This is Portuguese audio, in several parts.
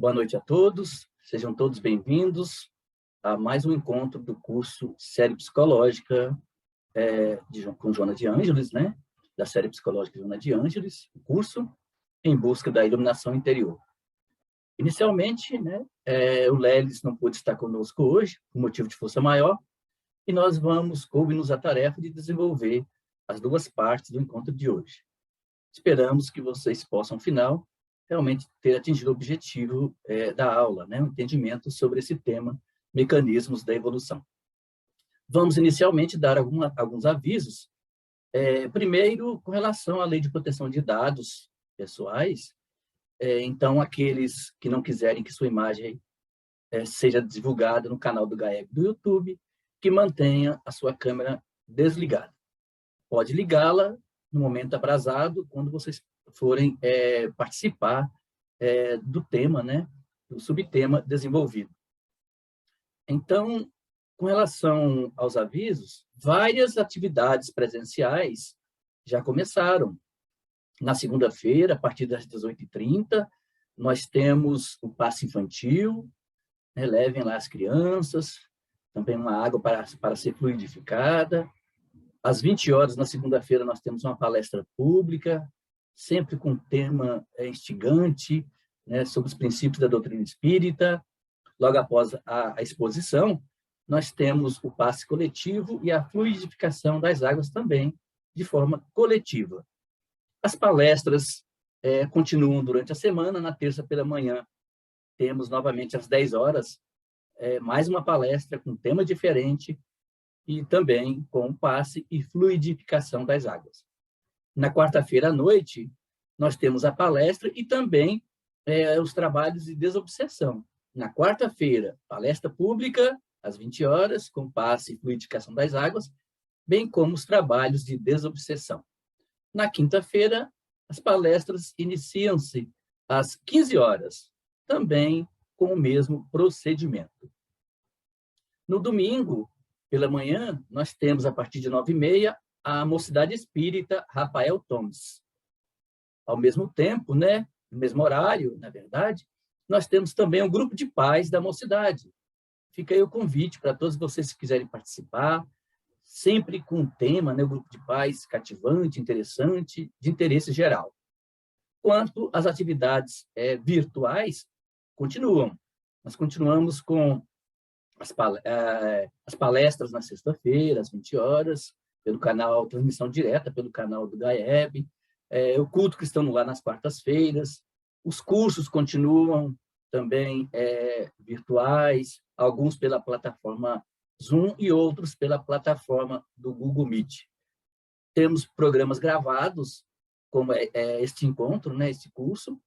Boa noite a todos, sejam todos bem-vindos a mais um encontro do curso Série Psicológica com Joana de Ângeles, né? Da Série Psicológica Joana de Ângeles, o curso Em Busca da Iluminação Interior. Inicialmente, né, o Lelis não pôde estar conosco hoje, por motivo de força maior, e nós coube-nos a tarefa de desenvolver as duas partes do encontro de hoje. Esperamos que vocês possam, ao final, realmente ter atingido o objetivo da aula, né? Um entendimento sobre esse tema, mecanismos da evolução. Vamos, inicialmente, dar alguns avisos. Primeiro, com relação à Lei de Proteção de Dados Pessoais, então, aqueles que não quiserem que sua imagem seja divulgada no canal do GAEB do YouTube, que mantenha a sua câmera desligada. Pode ligá-la no momento aprazado, quando vocês forem participar do tema, né, do subtema desenvolvido. Então, com relação aos avisos, várias atividades presenciais já começaram. Na segunda-feira, a partir das 18h30, nós temos o passe infantil, né, levem lá as crianças, também uma água para ser fluidificada. Às 20 horas, na segunda-feira, nós temos uma palestra pública, sempre com tema instigante, né, sobre os princípios da doutrina espírita. Logo após a exposição, nós temos o passe coletivo e a fluidificação das águas também, de forma coletiva. As palestras continuam durante a semana. Na terça pela manhã, temos novamente às 10 horas, mais uma palestra com tema diferente, e também com o passe e fluidificação das águas. Na quarta-feira à noite, nós temos a palestra e também os trabalhos de desobsessão. Na quarta-feira, palestra pública, às 20 horas, com passe e fluidificação das águas, bem como os trabalhos de desobsessão. Na quinta-feira, as palestras iniciam-se às 15 horas, também com o mesmo procedimento. No domingo, pela manhã, nós temos, a partir de 9h30, a Mocidade Espírita Rafael Thomas. Ao mesmo tempo, né, no mesmo horário, na verdade, nós temos também um grupo de pais da Mocidade. Fica aí o convite para todos vocês que quiserem participar, sempre com um tema, né, o grupo de pais cativante, interessante, de interesse geral. Quanto às atividades virtuais, continuam. Nós continuamos com as palestras na sexta-feira, às 20 horas, pelo canal, transmissão direta pelo canal do GAEB, o culto cristão no lar nas quartas-feiras, os cursos continuam também virtuais, alguns pela plataforma Zoom e outros pela plataforma do Google Meet. Temos programas gravados, como este encontro, né, este curso,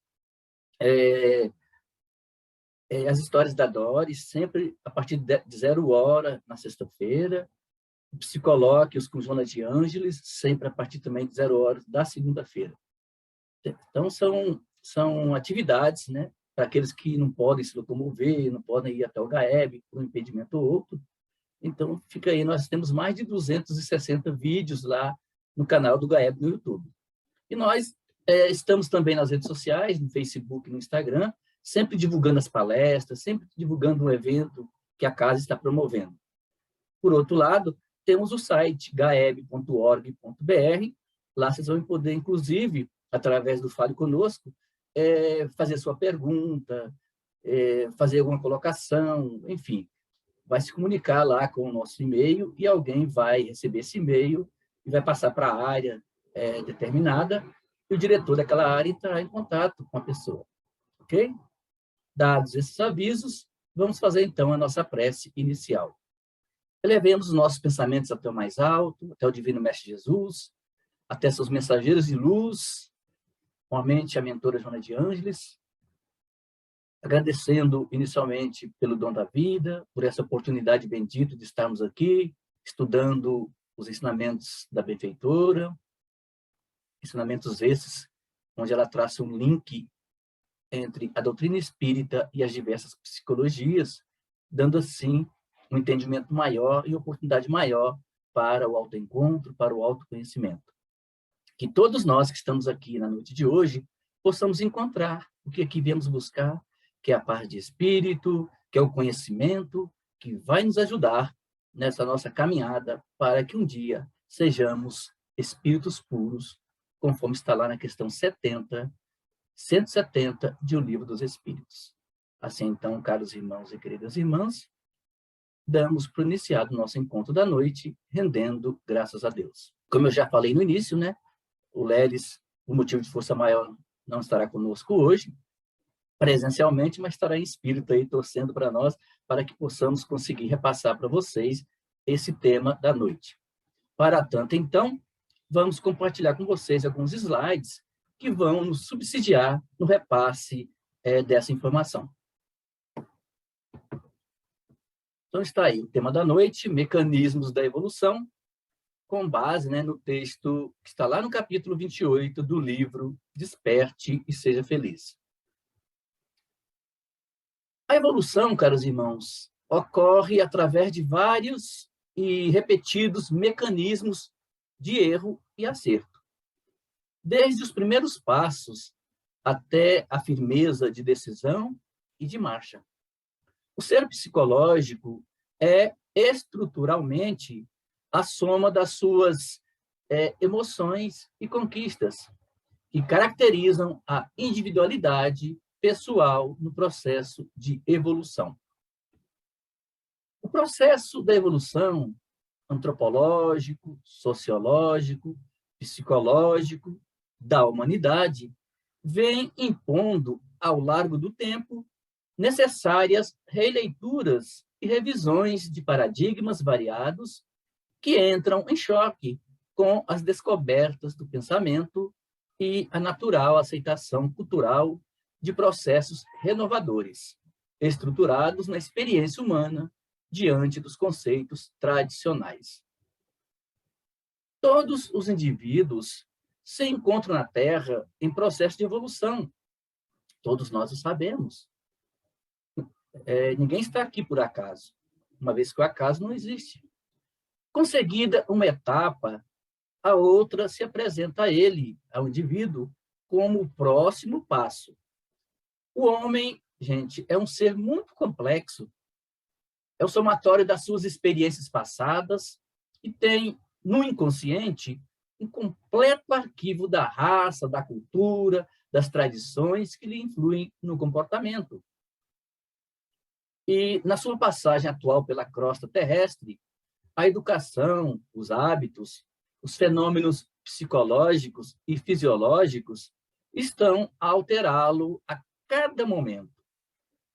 as histórias da Doris, sempre a partir de 0 hora, na sexta-feira, o Psicolóquios com Joana de Ângeles, sempre a partir também de 0 horas da segunda-feira. Então, são atividades, né, para aqueles que não podem se locomover, não podem ir até o GAEB por um impedimento ou outro. Então, fica aí, nós temos mais de 260 vídeos lá no canal do GAEB no YouTube. E nós estamos também nas redes sociais, no Facebook e no Instagram, sempre divulgando as palestras, sempre divulgando o evento que a casa está promovendo. Por outro lado, temos o site gaeb.org.br, lá vocês vão poder, inclusive, através do Fale Conosco, fazer sua pergunta, fazer alguma colocação, enfim, vai se comunicar lá com o nosso e-mail e alguém vai receber esse e-mail e vai passar para a área determinada e o diretor daquela área entrará em contato com a pessoa. Ok? Dados esses avisos, vamos fazer, então, a nossa prece inicial. Elevemos os nossos pensamentos até o mais alto, até o Divino Mestre Jesus, até seus mensageiros de luz, com a mente a mentora Joana de Ângeles, agradecendo inicialmente pelo dom da vida, por essa oportunidade bendita de estarmos aqui, estudando os ensinamentos da benfeitora, ensinamentos esses, onde ela traça um link entre a doutrina espírita e as diversas psicologias, dando assim um entendimento maior e oportunidade maior para o autoencontro, para o autoconhecimento. Que todos nós que estamos aqui na noite de hoje possamos encontrar o que aqui viemos buscar, que é a paz de espírito, que é o conhecimento, que vai nos ajudar nessa nossa caminhada para que um dia sejamos espíritos puros, conforme está lá na questão 170 de O Livro dos Espíritos. Assim, então, caros irmãos e queridas irmãs, damos por iniciado o nosso encontro da noite, rendendo graças a Deus. Como eu já falei no início, né, o Lelis, por motivo de força maior, não estará conosco hoje, presencialmente, mas estará em espírito aí, torcendo para nós, para que possamos conseguir repassar para vocês esse tema da noite. Para tanto, então, vamos compartilhar com vocês alguns slides que vão nos subsidiar no repasse dessa informação. Então, está aí o tema da noite, mecanismos da evolução, com base, né, no texto que está lá no capítulo 28 do livro Desperte e Seja Feliz. A evolução, caros irmãos, ocorre através de vários e repetidos mecanismos de erro e acerto. Desde os primeiros passos até a firmeza de decisão e de marcha. O ser psicológico é estruturalmente a soma das suas emoções e conquistas, que caracterizam a individualidade pessoal no processo de evolução. O processo da evolução antropológico, sociológico, psicológico da humanidade vem impondo, ao largo do tempo, necessárias releituras e revisões de paradigmas variados que entram em choque com as descobertas do pensamento e a natural aceitação cultural de processos renovadores, estruturados na experiência humana diante dos conceitos tradicionais. Todos os indivíduos se encontram na Terra em processo de evolução. Todos nós o sabemos. Ninguém está aqui por acaso, uma vez que o acaso não existe. Conseguida uma etapa, a outra se apresenta a ele, ao indivíduo, como o próximo passo. O homem, gente, é um ser muito complexo. É o somatório das suas experiências passadas e tem, no inconsciente, um completo arquivo da raça, da cultura, das tradições que lhe influem no comportamento. E, na sua passagem atual pela crosta terrestre, a educação, os hábitos, os fenômenos psicológicos e fisiológicos estão a alterá-lo a cada momento.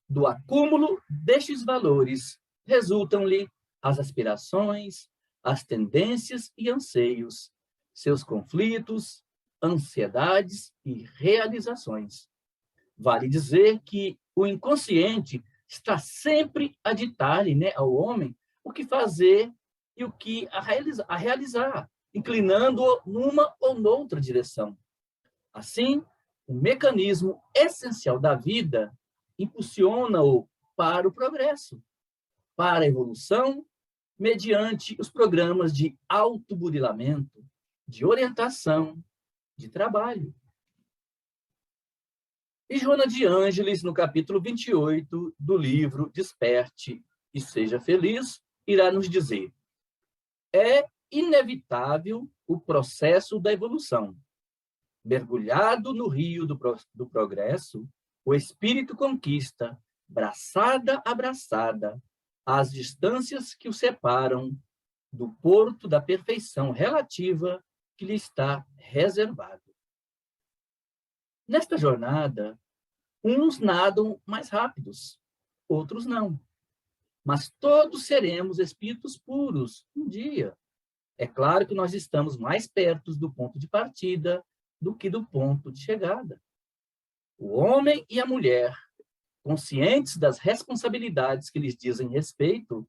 Do acúmulo destes valores resultam-lhe as aspirações, as tendências e anseios, seus conflitos, ansiedades e realizações. Vale dizer que o inconsciente está sempre a ditar-lhe, né, ao homem, o que fazer e o que a realizar, inclinando-o numa ou noutra direção. Assim, o mecanismo essencial da vida impulsiona-o para o progresso, para a evolução, mediante os programas de autoburilamento, de orientação, de trabalho. E Joana de Ângeles, no capítulo 28 do livro Desperte e Seja Feliz, irá nos dizer: é inevitável o processo da evolução. Mergulhado no rio do progresso, o espírito conquista, braçada a braçada, as distâncias que o separam do porto da perfeição relativa que lhe está reservado. Nesta jornada, uns nadam mais rápidos, outros não. Mas todos seremos espíritos puros um dia. É claro que nós estamos mais perto do ponto de partida do que do ponto de chegada. O homem e a mulher, conscientes das responsabilidades que lhes dizem respeito,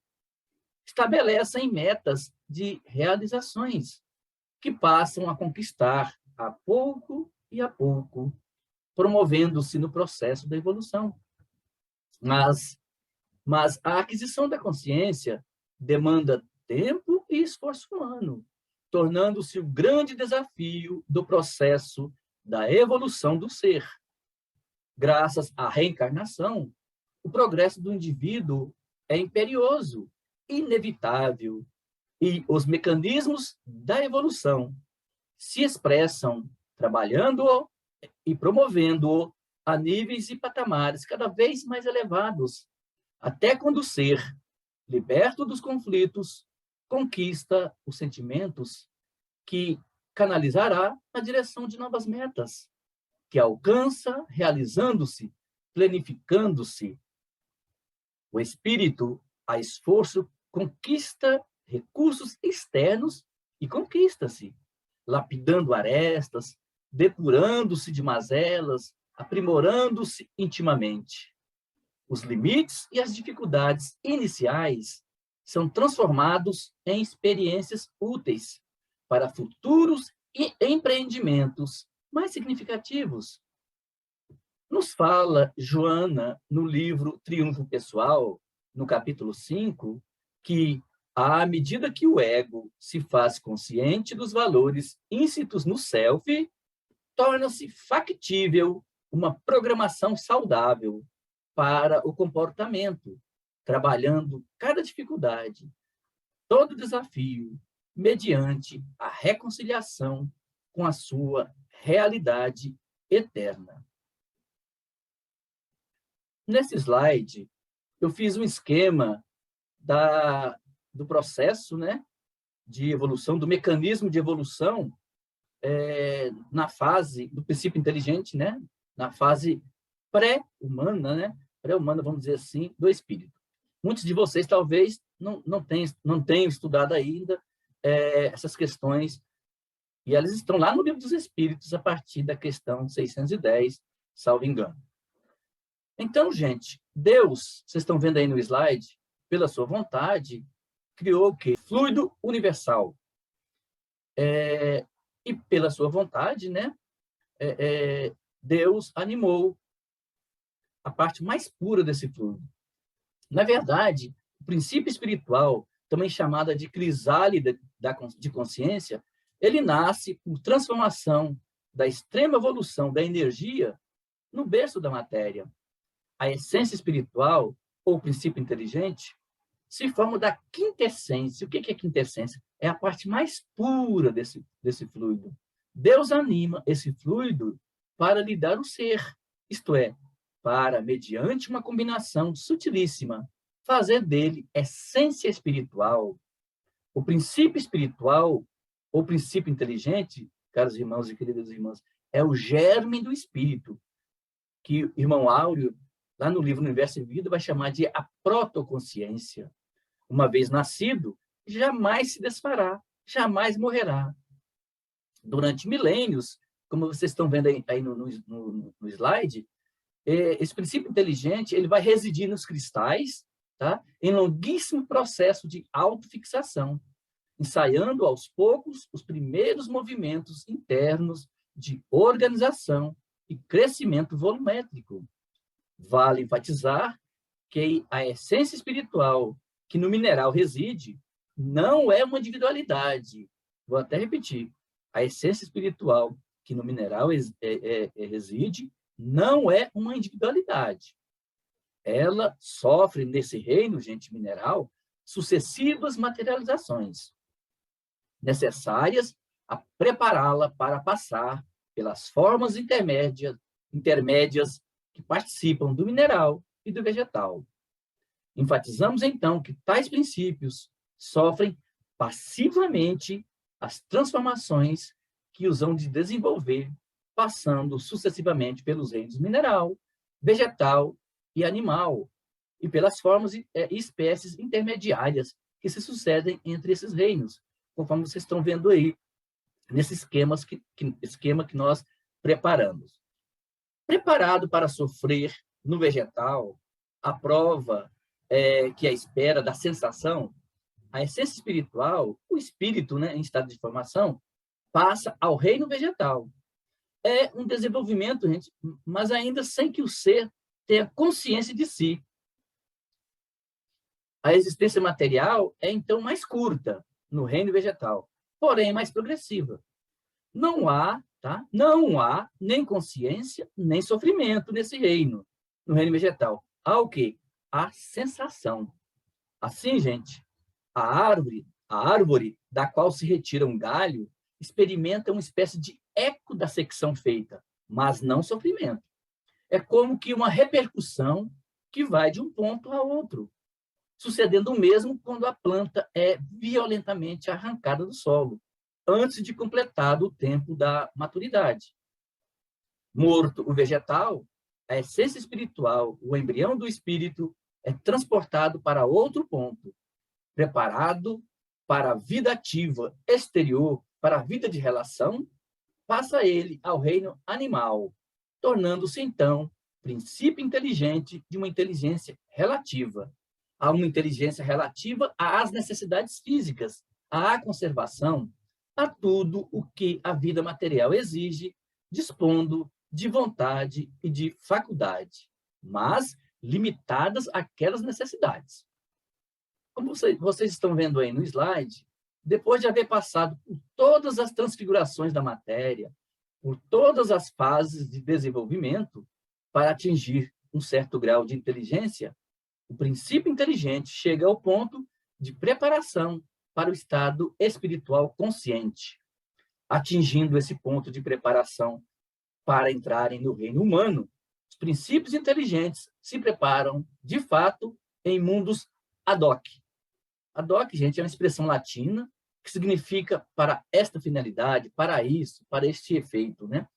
estabelecem metas de realizações que passam a conquistar a pouco, promovendo-se no processo da evolução. Mas a aquisição da consciência demanda tempo e esforço humano, tornando-se o grande desafio do processo da evolução do ser. Graças à reencarnação, o progresso do indivíduo é imperioso, inevitável, e os mecanismos da evolução se expressam trabalhando-o e promovendo-o a níveis e patamares cada vez mais elevados, até quando o ser, liberto dos conflitos, conquista os sentimentos que canalizará na direção de novas metas, que alcança realizando-se, planificando-se. O espírito, a esforço, conquista recursos externos e conquista-se, lapidando arestas, depurando-se de mazelas, aprimorando-se intimamente. Os limites e as dificuldades iniciais são transformados em experiências úteis para futuros empreendimentos mais significativos. Nos fala Joana, no livro Triunfo Pessoal, no capítulo 5, que, à medida que o ego se faz consciente dos valores íncitos no self, torna-se factível uma programação saudável para o comportamento, trabalhando cada dificuldade, todo desafio, mediante a reconciliação com a sua realidade eterna. Nesse slide, eu fiz um esquema do processo, né, de evolução, do mecanismo de evolução na fase do princípio inteligente, né, na fase pré-humana, né, pré-humana, vamos dizer assim, do espírito. Muitos de vocês talvez não tenham estudado ainda essas questões, e elas estão lá no Livro dos Espíritos, a partir da questão 610, salvo engano. Então, gente, Deus, vocês estão vendo aí no slide, pela sua vontade, criou o quê? Fluido universal. E pela sua vontade, né, Deus animou a parte mais pura desse fluido. Na verdade, o princípio espiritual, também chamada de crisálide de consciência, ele nasce por transformação da extrema evolução da energia no berço da matéria. A essência espiritual, ou princípio inteligente, se forma da quintessência. O que é quintessência? É a parte mais pura desse fluido. Deus anima esse fluido para lhe dar o ser, isto é, para, mediante uma combinação sutilíssima, fazer dele essência espiritual. O princípio espiritual, ou princípio inteligente, caros irmãos e queridas irmãs, é o germe do espírito, que o irmão Áureo, lá no livro Universo e Vida, vai chamar de a protoconsciência. Uma vez nascido, jamais se desfará, jamais morrerá. Durante milênios, como vocês estão vendo aí no slide, esse princípio inteligente ele vai residir nos cristais, tá? Em longuíssimo processo de autofixação, ensaiando aos poucos os primeiros movimentos internos de organização e crescimento volumétrico. Vale enfatizar que a essência espiritual que no mineral reside não é uma individualidade. Vou até repetir. A essência espiritual que no mineral reside não é uma individualidade. Ela sofre nesse reino, gente, mineral, sucessivas materializações, necessárias a prepará-la para passar pelas formas intermédias que participam do mineral e do vegetal. Enfatizamos, então, que tais princípios sofrem passivamente as transformações que os hão de desenvolver, passando sucessivamente pelos reinos mineral, vegetal e animal, e pelas formas e espécies intermediárias que se sucedem entre esses reinos, conforme vocês estão vendo aí, nesse esquema que nós preparamos. Preparado para sofrer no vegetal, a prova que a espera da sensação, a essência espiritual, o espírito, né, em estado de formação, passa ao reino vegetal. É um desenvolvimento, gente, mas ainda sem que o ser tenha consciência de si. A existência material é, então, mais curta no reino vegetal, porém mais progressiva. Não há tá? Não há nem consciência, nem sofrimento nesse reino, no reino vegetal. Há o quê? A sensação. Assim, gente, a árvore da qual se retira um galho, experimenta uma espécie de eco da secção feita, mas não sofrimento. É como que uma repercussão que vai de um ponto a outro, sucedendo o mesmo quando a planta é violentamente arrancada do solo, antes de completar o tempo da maturidade. Morto o vegetal, a essência espiritual, o embrião do espírito, é transportado para outro ponto, preparado para a vida ativa exterior, para a vida de relação, passa ele ao reino animal, tornando-se, então, princípio inteligente de uma inteligência relativa. Há uma inteligência relativa às necessidades físicas, à conservação, a tudo o que a vida material exige, dispondo de vontade e de faculdade, mas limitadas àquelas necessidades. Como vocês estão vendo aí no slide, depois de haver passado por todas as transfigurações da matéria, por todas as fases de desenvolvimento, para atingir um certo grau de inteligência, o princípio inteligente chega ao ponto de preparação para o estado espiritual consciente. Atingindo esse ponto de preparação para entrarem no reino humano, os princípios inteligentes se preparam, de fato, em mundos ad hoc. Ad hoc, gente, é uma expressão latina que significa para esta finalidade, para isso, para este efeito, né?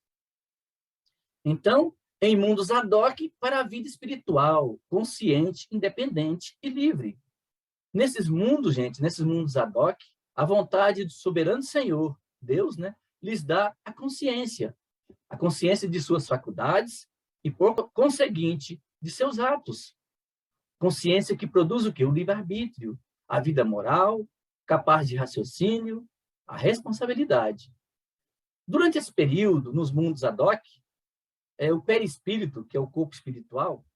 Então, em mundos ad hoc para a vida espiritual, consciente, independente e livre. Nesses mundos, gente, nesses mundos ad hoc, a vontade do soberano Senhor, Deus, né, lhes dá a consciência de suas faculdades e, por conseguinte, de seus atos. Consciência que produz o quê? O livre-arbítrio, a vida moral, capaz de raciocínio, a responsabilidade. Durante esse período, nos mundos ad hoc, o perispírito, que é o corpo espiritual,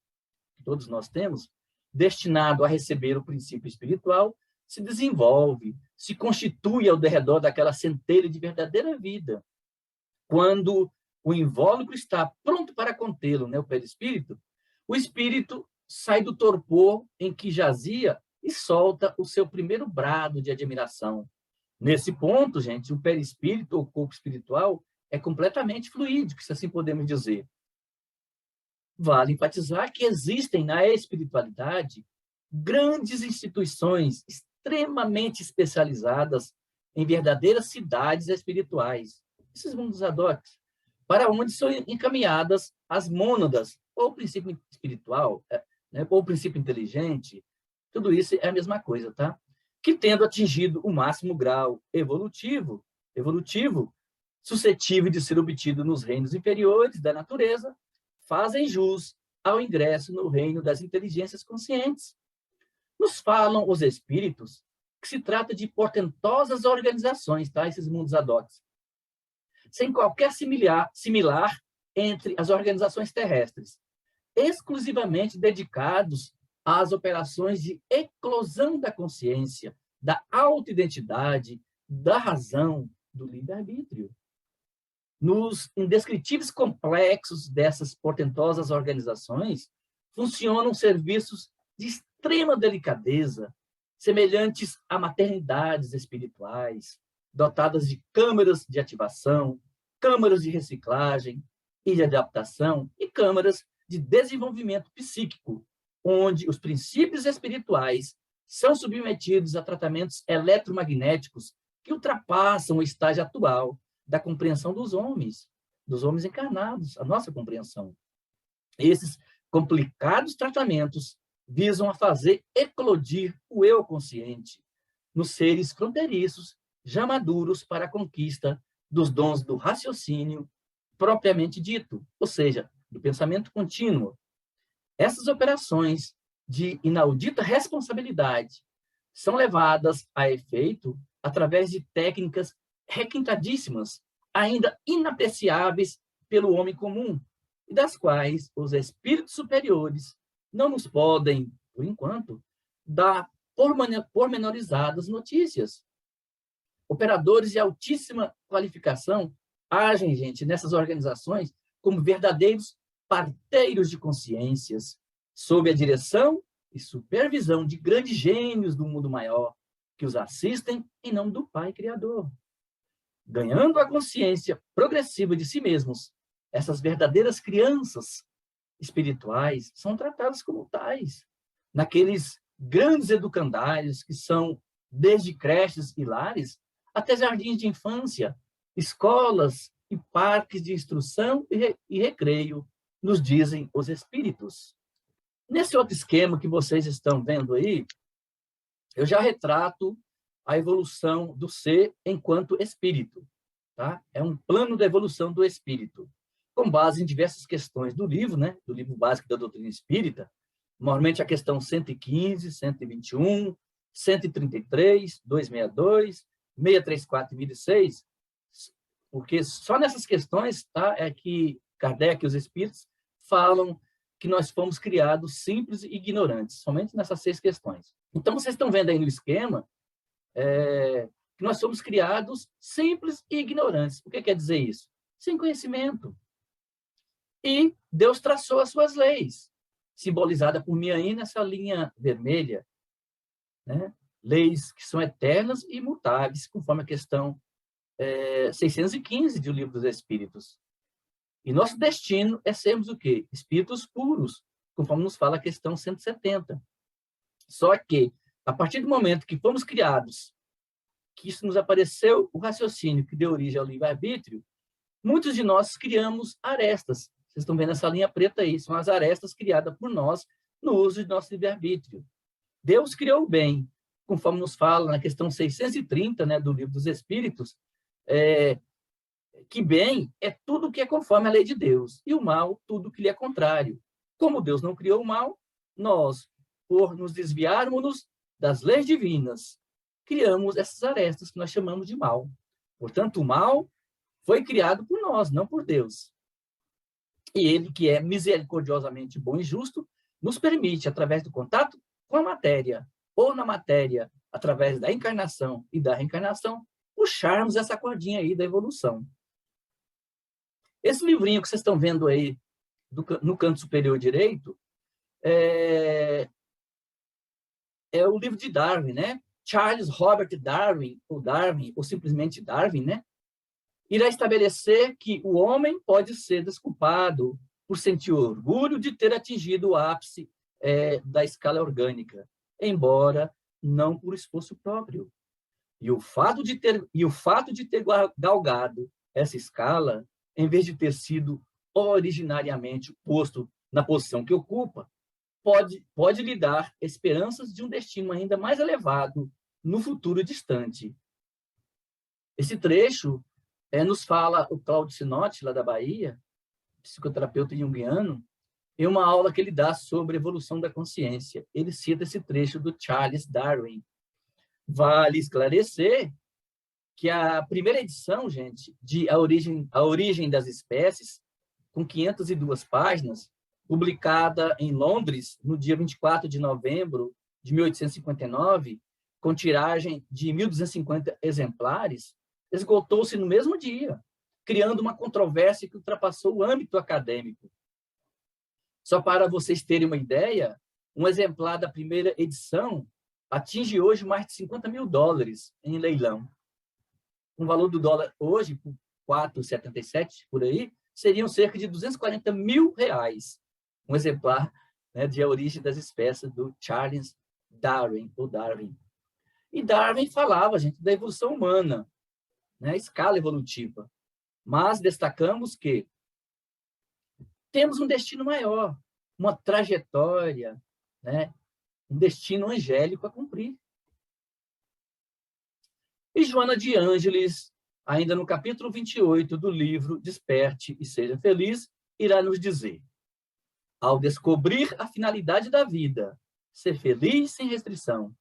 que todos nós temos, destinado a receber o princípio espiritual, se desenvolve, se constitui ao derredor daquela centelha de verdadeira vida. Quando o invólucro está pronto para contê-lo, né, o perispírito, o espírito sai do torpor em que jazia e solta o seu primeiro brado de admiração. Nesse ponto, gente, o perispírito, ou corpo espiritual, é completamente fluídico, se assim podemos dizer. Vale enfatizar que existem na espiritualidade grandes instituições extremamente especializadas em verdadeiras cidades espirituais, esses mundos ad hoc, para onde são encaminhadas as mônadas, ou o princípio espiritual, né, ou o princípio inteligente, tudo isso é a mesma coisa, tá? Que tendo atingido o máximo grau evolutivo, suscetível de ser obtido nos reinos inferiores da natureza, fazem jus ao ingresso no reino das inteligências conscientes. Nos falam os espíritos que se trata de portentosas organizações, tá? Esses mundos ad hoc, sem qualquer similar entre as organizações terrestres, exclusivamente dedicados às operações de eclosão da consciência, da autoidentidade, da razão, do livre-arbítrio. Nos indescritíveis complexos dessas portentosas organizações, funcionam serviços de extrema delicadeza, semelhantes a maternidades espirituais, dotadas de câmaras de ativação, câmaras de reciclagem e de adaptação e câmaras de desenvolvimento psíquico, onde os princípios espirituais são submetidos a tratamentos eletromagnéticos que ultrapassam o estágio atual da compreensão dos homens encarnados, a nossa compreensão. Esses complicados tratamentos visam a fazer eclodir o eu consciente nos seres fronteiriços, já maduros para a conquista dos dons do raciocínio propriamente dito, ou seja, do pensamento contínuo. Essas operações de inaudita responsabilidade são levadas a efeito através de técnicas requintadíssimas, ainda inapreciáveis pelo homem comum, e das quais os espíritos superiores não nos podem, por enquanto, dar pormenorizadas notícias. Operadores de altíssima qualificação agem, gente, nessas organizações como verdadeiros parteiros de consciências, sob a direção e supervisão de grandes gênios do mundo maior, que os assistem em nome do Pai Criador. Ganhando a consciência progressiva de si mesmos, essas verdadeiras crianças espirituais são tratadas como tais, naqueles grandes educandários que são desde creches e lares até jardins de infância, escolas e parques de instrução e recreio, nos dizem os espíritos. Nesse outro esquema que vocês estão vendo aí, eu já retrato a evolução do ser enquanto espírito. Tá? É um plano da evolução do espírito, com base em diversas questões do livro, né? Do livro básico da doutrina espírita, normalmente a questão 115, 121, 133, 262, 634 e 1006, porque só nessas questões, tá, é que Kardec e os espíritos falam que nós fomos criados simples e ignorantes, somente nessas 6 questões. Então, vocês estão vendo aí no esquema que nós somos criados simples e ignorantes. O que quer dizer isso? Sem conhecimento. E Deus traçou as suas leis, simbolizada por mim aí nessa linha vermelha, né? Leis que são eternas e imutáveis, conforme a questão 615 do Livro dos Espíritos. E nosso destino é sermos o quê? Espíritos puros, conforme nos fala a questão 170. Só que, a partir do momento que fomos criados, que isso nos apareceu o raciocínio que deu origem ao livre-arbítrio, muitos de nós criamos arestas. Vocês estão vendo essa linha preta aí, são as arestas criadas por nós no uso de nosso livre-arbítrio. Deus criou o bem, conforme nos fala na questão 630, né, do Livro dos Espíritos, que bem é tudo que é conforme a lei de Deus, e o mal, tudo que lhe é contrário. Como Deus não criou o mal, nós, por nos desviarmos das leis divinas, criamos essas arestas que nós chamamos de mal. Portanto, o mal foi criado por nós, não por Deus. E ele, que é misericordiosamente bom e justo, nos permite, através do contato com a matéria, ou na matéria, através da encarnação e da reencarnação, puxarmos essa cordinha aí da evolução. Esse livrinho que vocês estão vendo aí no canto superior direito é o livro de Darwin, né? Charles Robert Darwin, ou simplesmente Darwin, né? Irá estabelecer que o homem pode ser desculpado por sentir orgulho de ter atingido o ápice da escala orgânica, embora não por esforço próprio. E o fato de ter galgado essa escala, em vez de ter sido originariamente posto na posição que ocupa, pode lhe dar esperanças de um destino ainda mais elevado no futuro distante. Esse trecho nos fala o Cláudio Sinotti, lá da Bahia, psicoterapeuta junguiano, em uma aula que ele dá sobre evolução da consciência. Ele cita esse trecho do Charles Darwin. Vale esclarecer que a primeira edição, gente, de A Origem das Espécies, com 502 páginas, publicada em Londres, no dia 24 de novembro de 1859, com tiragem de 1.250 exemplares, esgotou-se no mesmo dia, criando uma controvérsia que ultrapassou o âmbito acadêmico. Só para vocês terem uma ideia, um exemplar da primeira edição atinge hoje mais de $50 mil em leilão. O valor do dólar hoje, por 4,77 por aí, seriam cerca de R$240 mil. Um exemplar, né, de A Origem das Espécies, do Charles Darwin, ou Darwin. E Darwin falava, gente, da evolução humana, né, a escala evolutiva. Mas destacamos que temos um destino maior, uma trajetória, né, um destino angélico a cumprir. E Joana de Ângeles, ainda no capítulo 28 do livro Desperte e Seja Feliz, irá nos dizer: ao descobrir a finalidade da vida, ser feliz sem restrição,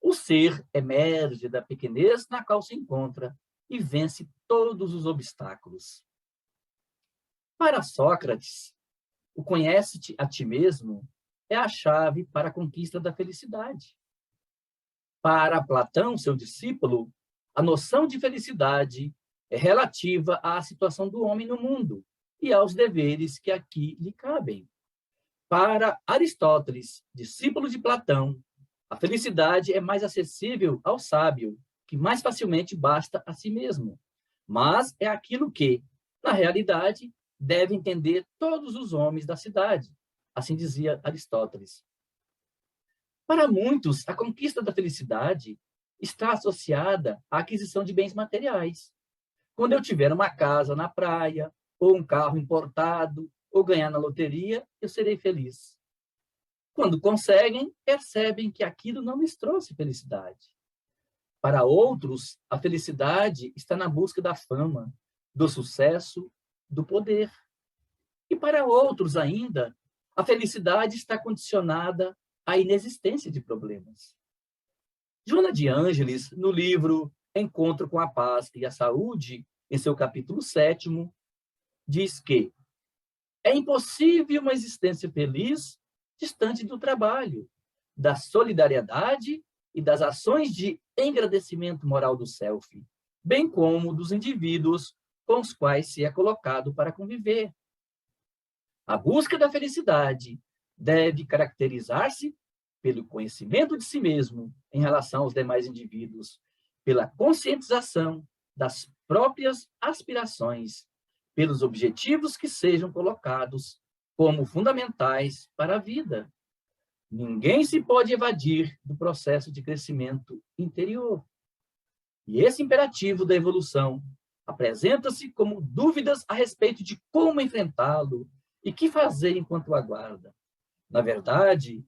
o ser emerge da pequenez na qual se encontra e vence todos os obstáculos. Para Sócrates, o conhece-te a ti mesmo é a chave para a conquista da felicidade. Para Platão, seu discípulo, a noção de felicidade é relativa à situação do homem no mundo e aos deveres que aqui lhe cabem. Para Aristóteles, discípulo de Platão, a felicidade é mais acessível ao sábio, que mais facilmente basta a si mesmo. Mas é aquilo que, na realidade, deve entender todos os homens da cidade. Assim dizia Aristóteles. Para muitos, a conquista da felicidade está associada à aquisição de bens materiais. Quando eu tiver uma casa na praia, ou um carro importado, ou ganhar na loteria, eu serei feliz. Quando conseguem, percebem que aquilo não lhes trouxe felicidade. Para outros, a felicidade está na busca da fama, do sucesso, do poder. E para outros ainda, a felicidade está condicionada à inexistência de problemas. Joana de Ângeles, no livro Encontro com a Paz e a Saúde, em seu capítulo 7º, diz que é impossível uma existência feliz distante do trabalho, da solidariedade e das ações de engrandecimento moral do self, bem como dos indivíduos com os quais se é colocado para conviver. A busca da felicidade deve caracterizar-se pelo conhecimento de si mesmo em relação aos demais indivíduos, pela conscientização das próprias aspirações, pelos objetivos que sejam colocados como fundamentais para a vida. Ninguém se pode evadir do processo de crescimento interior. E esse imperativo da evolução apresenta-se como dúvidas a respeito de como enfrentá-lo e que fazer enquanto aguarda. Na verdade,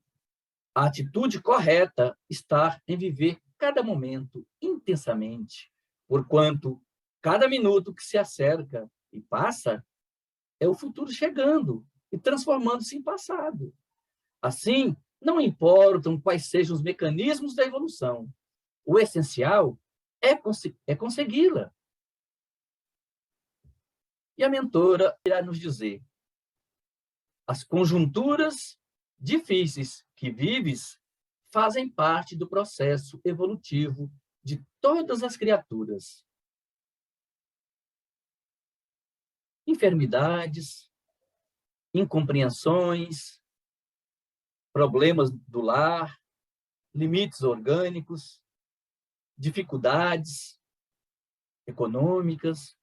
a atitude correta está em viver cada momento intensamente, porquanto cada minuto que se acerca e passa é o futuro chegando e transformando-se em passado. Assim, não importam quais sejam os mecanismos da evolução, o essencial é consegui-la. E a mentora irá nos dizer: as conjunturas difíceis que vives fazem parte do processo evolutivo de todas as criaturas. Enfermidades, incompreensões, problemas do lar, limites orgânicos, dificuldades econômicas,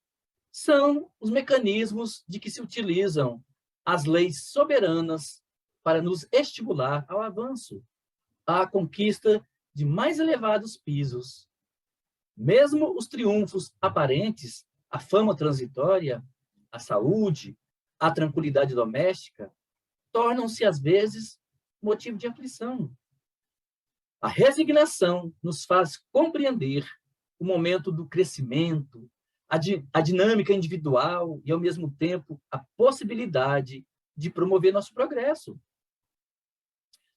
são os mecanismos de que se utilizam as leis soberanas para nos estimular ao avanço, à conquista de mais elevados pisos. Mesmo os triunfos aparentes, a fama transitória, a saúde, a tranquilidade doméstica, tornam-se, às vezes, motivo de aflição. A resignação nos faz compreender o momento do crescimento, a dinâmica individual e, ao mesmo tempo, a possibilidade de promover nosso progresso.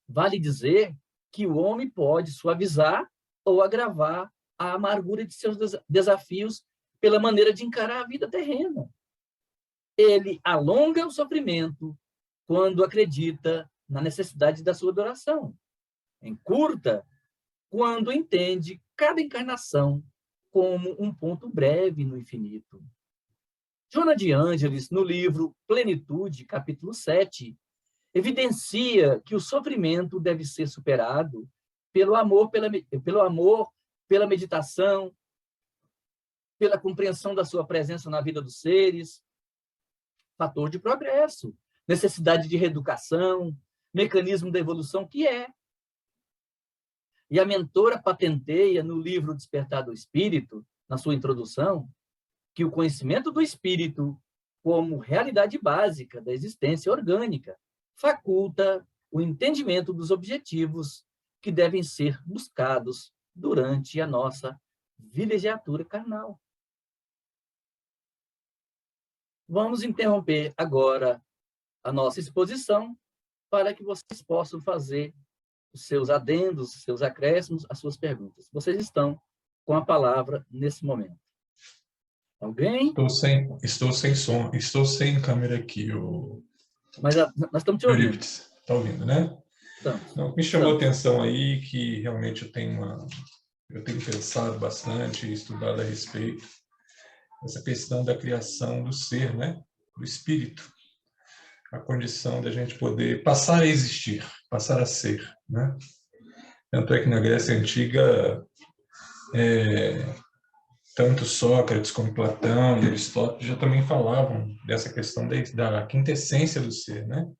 Vale dizer que o homem pode suavizar ou agravar a amargura de seus desafios pela maneira de encarar a vida terrena. Ele alonga o sofrimento quando acredita na necessidade da sua adoração. Encurta quando entende cada encarnação como um ponto breve no infinito. Joana de Ângeles, no livro Plenitude, capítulo 7, evidencia que o sofrimento deve ser superado pelo amor, pela meditação, pela compreensão da sua presença na vida dos seres, fator de progresso, necessidade de reeducação, mecanismo da evolução que é. E a mentora patenteia no livro Despertar do Espírito, na sua introdução, que o conhecimento do espírito como realidade básica da existência orgânica faculta o entendimento dos objetivos que devem ser buscados durante a nossa vilegiatura carnal. Vamos interromper agora a nossa exposição para que vocês possam fazer os seus adendos, os seus acréscimos, as suas perguntas. Vocês estão com a palavra nesse momento. Alguém? Estou sem som, estou sem câmera aqui. Mas nós estamos te ouvindo. Está ouvindo, né? Estamos. Me chamou a atenção aí que realmente eu tenho pensado bastante, estudado a respeito. essa questão da criação do ser, né? Do espírito. A condição da gente poder passar a existir, passar a ser, né? Tanto é que na Grécia Antiga, tanto Sócrates como Platão e Aristóteles já também falavam dessa questão da quintessência do ser, né?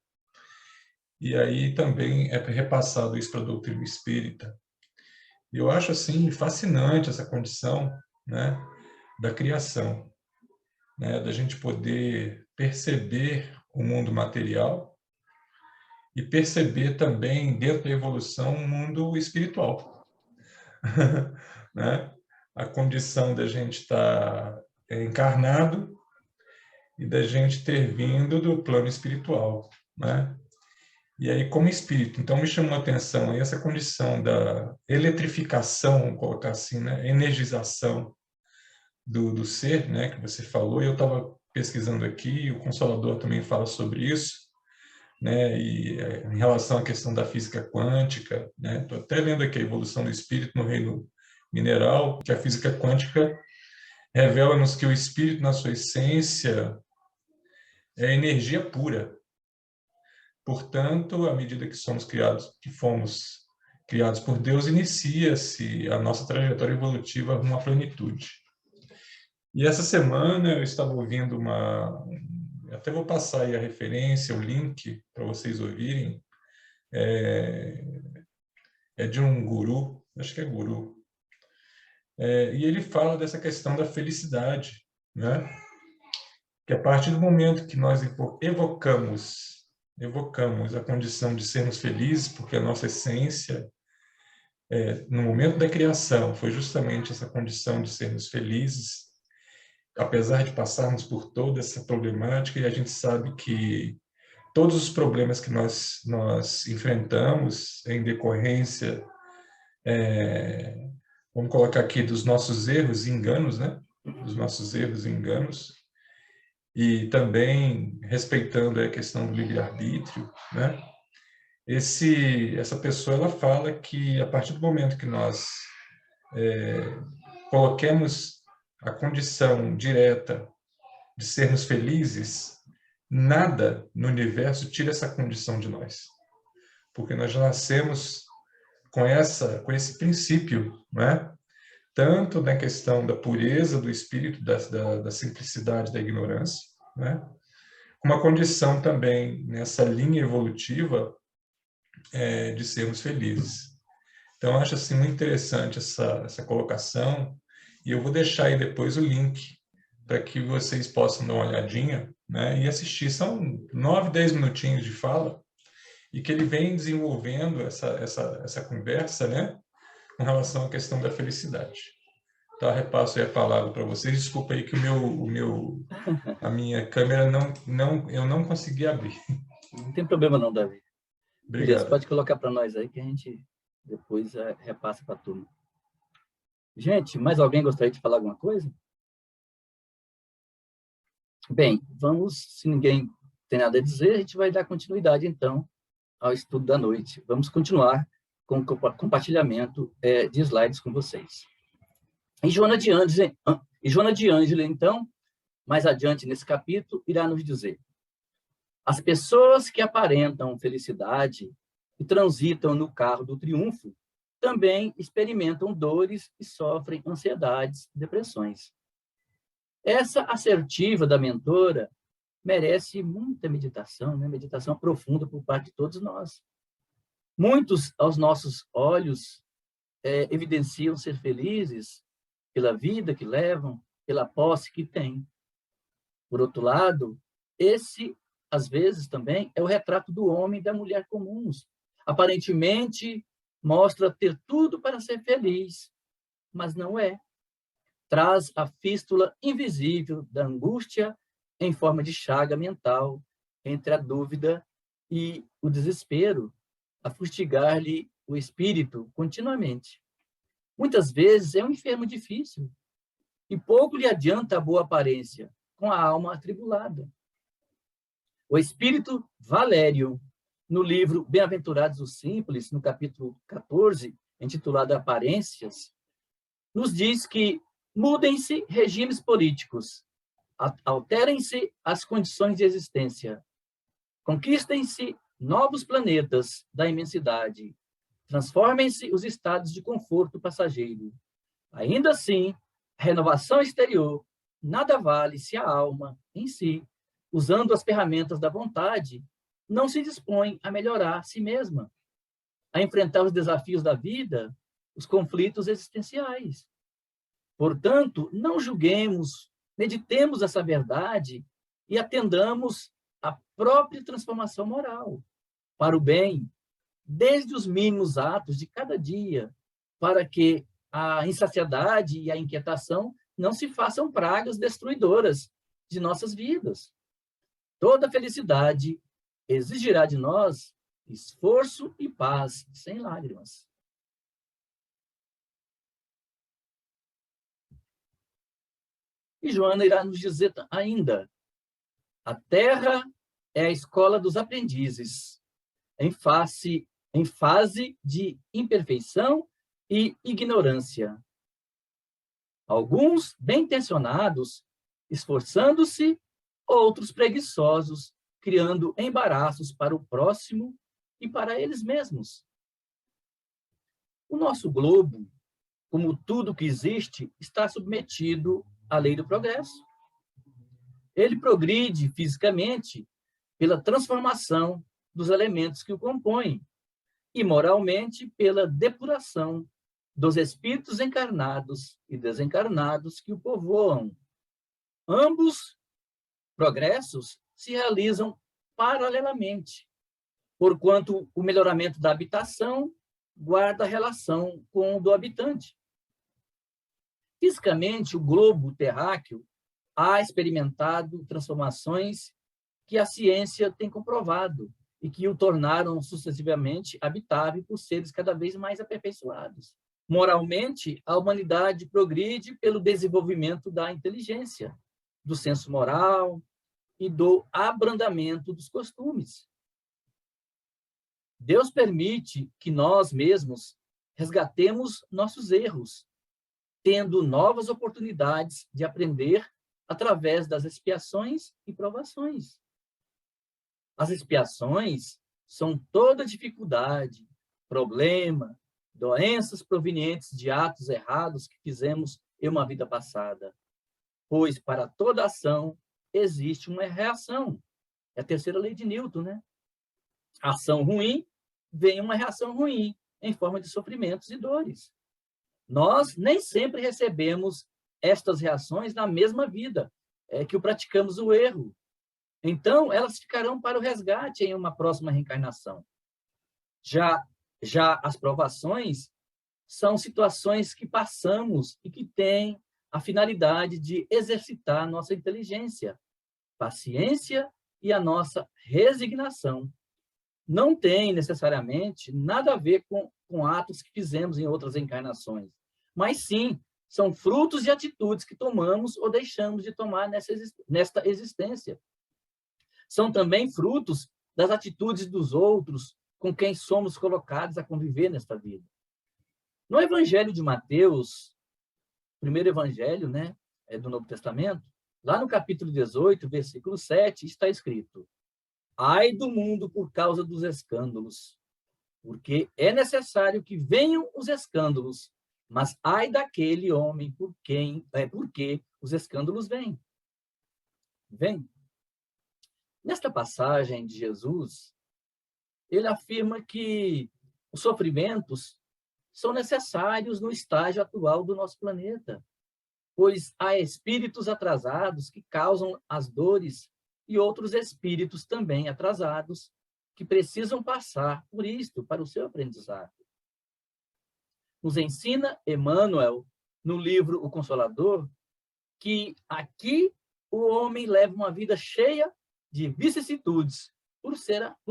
E aí também é repassado isso para a doutrina espírita. E eu acho, assim, fascinante essa condição, né, da criação, né, da gente poder perceber o mundo material e perceber também, dentro da evolução, o mundo espiritual. Né? A condição da gente estar encarnado e da gente ter vindo do plano espiritual, né? E aí, como espírito, então me chamou a atenção aí essa condição da eletrificação, vamos colocar assim, né? Energização do ser, né? Que você falou, e eu estava pesquisando aqui, o Consolador também fala sobre isso, né? E em relação à questão da física quântica, né? Estou até lendo aqui a evolução do espírito no reino mineral, que a física quântica revela-nos que o espírito, na sua essência, é energia pura. Portanto, à medida que somos criados, que fomos criados por Deus, inicia-se a nossa trajetória evolutiva rumo à plenitude. E essa semana eu estava ouvindo até vou passar aí a referência, o link para vocês ouvirem, é de um guru, acho que é guru, e ele fala dessa questão da felicidade, né? Que a partir do momento que nós evocamos a condição de sermos felizes, porque a nossa essência, no momento da criação, foi justamente essa condição de sermos felizes, apesar de passarmos por toda essa problemática, e a gente sabe que todos os problemas que nós enfrentamos em decorrência, vamos colocar aqui, dos nossos erros e enganos, né? Dos nossos erros e enganos, e também respeitando a questão do livre-arbítrio, né? Essa pessoa, ela fala que a partir do momento que nós coloquemos a condição direta de sermos felizes, nada no universo tira essa condição de nós. Porque nós já nascemos com esse princípio, né? Tanto na questão da pureza do espírito, da simplicidade, da ignorância, né? Como a condição também nessa linha evolutiva de sermos felizes. Então, eu acho assim, muito interessante essa colocação, e eu vou deixar aí depois o link para que vocês possam dar uma olhadinha, né, e assistir. São 9, 10 minutinhos de fala, e que ele vem desenvolvendo essa conversa, né, com relação à questão da felicidade. Então, eu repasso aí a palavra para vocês. Desculpa aí que a minha câmera eu não consegui abrir. Não tem problema não, Davi. Obrigado. Beleza, pode colocar para nós aí que a gente depois repassa para a turma. Gente, mais alguém gostaria de falar alguma coisa? Bem, se ninguém tem nada a dizer, a gente vai dar continuidade, então, ao estudo da noite. Vamos continuar com o compartilhamento de slides com vocês. E Joana de Ângela, então, mais adiante nesse capítulo, irá nos dizer: as pessoas que aparentam felicidade e transitam no carro do triunfo também experimentam dores e sofrem ansiedades e depressões. Essa assertiva da mentora merece muita meditação, né? Meditação profunda por parte de todos nós. Muitos, aos nossos olhos, evidenciam ser felizes pela vida que levam, pela posse que têm. Por outro lado, esse, às vezes, também é o retrato do homem e da mulher comuns. Aparentemente, mostra ter tudo para ser feliz, mas não é. Traz a fístula invisível da angústia em forma de chaga mental entre a dúvida e o desespero, a fustigar-lhe o espírito continuamente. Muitas vezes é um enfermo difícil e pouco lhe adianta a boa aparência, com a alma atribulada. O espírito Valério, no livro Bem-aventurados os Simples, no capítulo 14, intitulado Aparências, nos diz que Mudem-se regimes políticos, alterem-se as condições de existência, conquistem-se novos planetas da imensidade, transformem-se os estados de conforto passageiro. Ainda assim, a renovação exterior nada vale se a alma, em si, usando as ferramentas da vontade, não se dispõe a melhorar a si mesma, a enfrentar os desafios da vida, os conflitos existenciais. Portanto, não julguemos, meditemos essa verdade e atendamos à própria transformação moral, para o bem, desde os mínimos atos de cada dia, para que a insaciedade e a inquietação não se façam pragas destruidoras de nossas vidas. Toda felicidade exigirá de nós esforço e paz sem lágrimas. E Joana irá nos dizer ainda: a terra é a escola dos aprendizes, em fase de imperfeição e ignorância. Alguns bem-intencionados, esforçando-se, outros preguiçosos, criando embaraços para o próximo e para eles mesmos. O nosso globo, como tudo que existe, está submetido à lei do progresso. Ele progride fisicamente pela transformação dos elementos que o compõem e moralmente pela depuração dos espíritos encarnados e desencarnados que o povoam. Ambos progressos se realizam paralelamente, porquanto o melhoramento da habitação guarda relação com o do habitante. Fisicamente, o globo terráqueo ha experimentado transformações que a ciência tem comprovado e que o tornaram sucessivamente habitável por seres cada vez mais aperfeiçoados. Moralmente, a humanidade progride pelo desenvolvimento da inteligência, do senso moral e do abrandamento dos costumes. Deus permite que nós mesmos resgatemos nossos erros, tendo novas oportunidades de aprender através das expiações e provações. As expiações são toda dificuldade, problema, doenças provenientes de atos errados que fizemos em uma vida passada. Pois para toda ação existe uma reação. É a terceira lei de Newton, né? Ação ruim, vem uma reação ruim, em forma de sofrimentos e dores. Nós nem sempre recebemos estas reações na mesma vida que o praticamos o erro. Então, elas ficarão para o resgate em uma próxima reencarnação. Já as provações são situações que passamos e que têm a finalidade de exercitar a nossa inteligência, paciência e a nossa resignação. Não tem necessariamente nada a ver com atos que fizemos em outras encarnações, mas sim são frutos de atitudes que tomamos ou deixamos de tomar nesta existência. São também frutos das atitudes dos outros com quem somos colocados a conviver nesta vida. No Evangelho de Mateus, primeiro evangelho, né, do Novo Testamento, lá no capítulo 18, versículo 7, está escrito: ai do mundo por causa dos escândalos, porque é necessário que venham os escândalos, mas ai daquele homem porque os escândalos vêm. Nesta passagem de Jesus, ele afirma que os sofrimentos são necessários no estágio atual do nosso planeta, pois há espíritos atrasados que causam as dores e outros espíritos também atrasados que precisam passar por isto para o seu aprendizado. Nos ensina Emmanuel, no livro O Consolador, que aqui o homem leva uma vida cheia de vicissitudes, por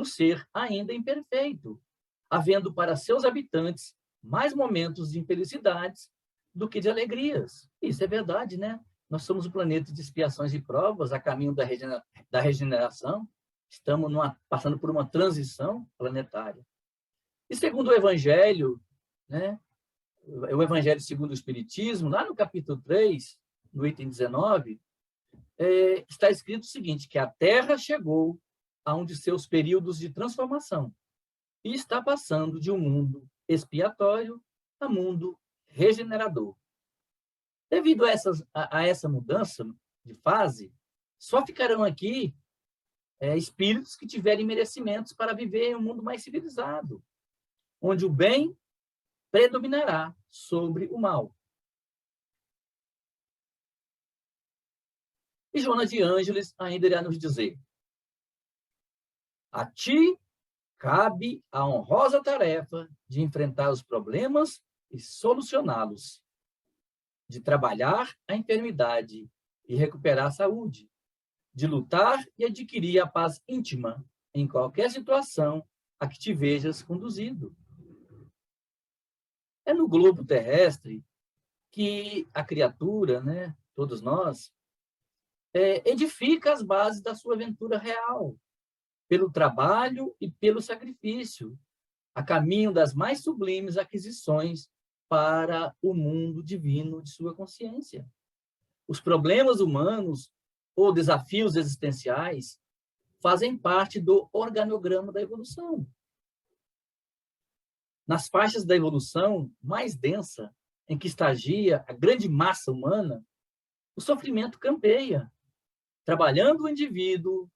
ser ainda imperfeito, havendo para seus habitantes mais momentos de infelicidades do que de alegrias. Isso é verdade, né? Nós somos um planeta de expiações e provas, a caminho da regeneração. Estamos passando por uma transição planetária. E segundo o Evangelho, né, o Evangelho segundo o Espiritismo, lá no capítulo 3, no item 19, está escrito o seguinte, que a Terra chegou a um de seus períodos de transformação e está passando de um mundo expiatório a mundo regenerador. Devido a essa mudança de fase, só ficarão aqui espíritos que tiverem merecimentos para viver em um mundo mais civilizado, onde o bem predominará sobre o mal. E Joana de Ângeles ainda irá nos dizer: a ti cabe a honrosa tarefa de enfrentar os problemas e solucioná-los, de trabalhar a enfermidade e recuperar a saúde, de lutar e adquirir a paz íntima em qualquer situação a que te vejas conduzido. É no globo terrestre que a criatura, né, todos nós, edifica as bases da sua aventura real, pelo trabalho e pelo sacrifício, a caminho das mais sublimes aquisições para o mundo divino de sua consciência. Os problemas humanos ou desafios existenciais fazem parte do organograma da evolução. Nas faixas da evolução mais densa, em que estagia a grande massa humana, o sofrimento campeia, trabalhando o indivíduo,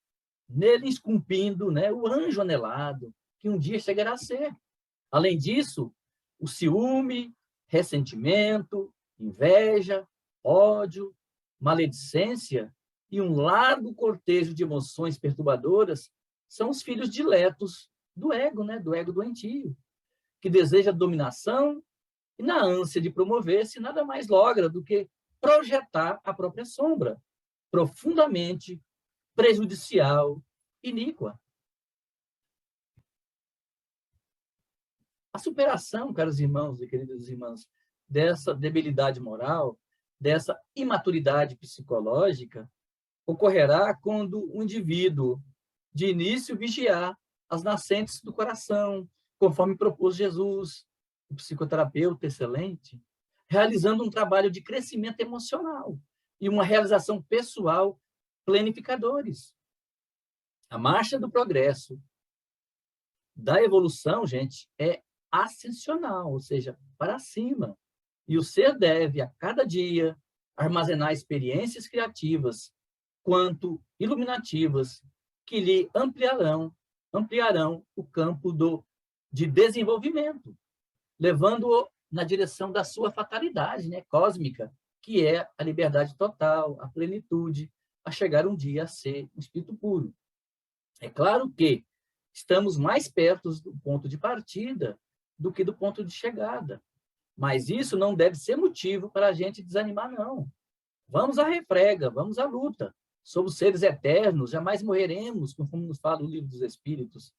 nele esculpindo, né, o anjo anelado, que um dia chegará a ser. Além disso, o ciúme, ressentimento, inveja, ódio, maledicência e um largo cortejo de emoções perturbadoras são os filhos diletos do ego, né, do ego doentio, que deseja dominação e, na ânsia de promover-se, nada mais logra do que projetar a própria sombra, profundamente prejudicial, iníqua. A superação, caros irmãos e queridas irmãs, dessa debilidade moral, dessa imaturidade psicológica, ocorrerá quando o indivíduo, de início, vigiar as nascentes do coração, conforme propôs Jesus, o psicoterapeuta excelente, realizando um trabalho de crescimento emocional e uma realização pessoal planificadores. A marcha do progresso, da evolução, gente, é ascensional, ou seja, para cima. E o ser deve, a cada dia, armazenar experiências criativas, quanto iluminativas, que lhe ampliarão o campo de desenvolvimento, levando-o na direção da sua fatalidade, né, cósmica, que é a liberdade total, a plenitude, a chegar um dia a ser um espírito puro. É claro que estamos mais perto do ponto de partida do que do ponto de chegada, mas isso não deve ser motivo para a gente desanimar, não. Vamos à refrega, vamos à luta. Somos seres eternos, jamais morreremos, conforme nos fala o Livro dos Espíritos.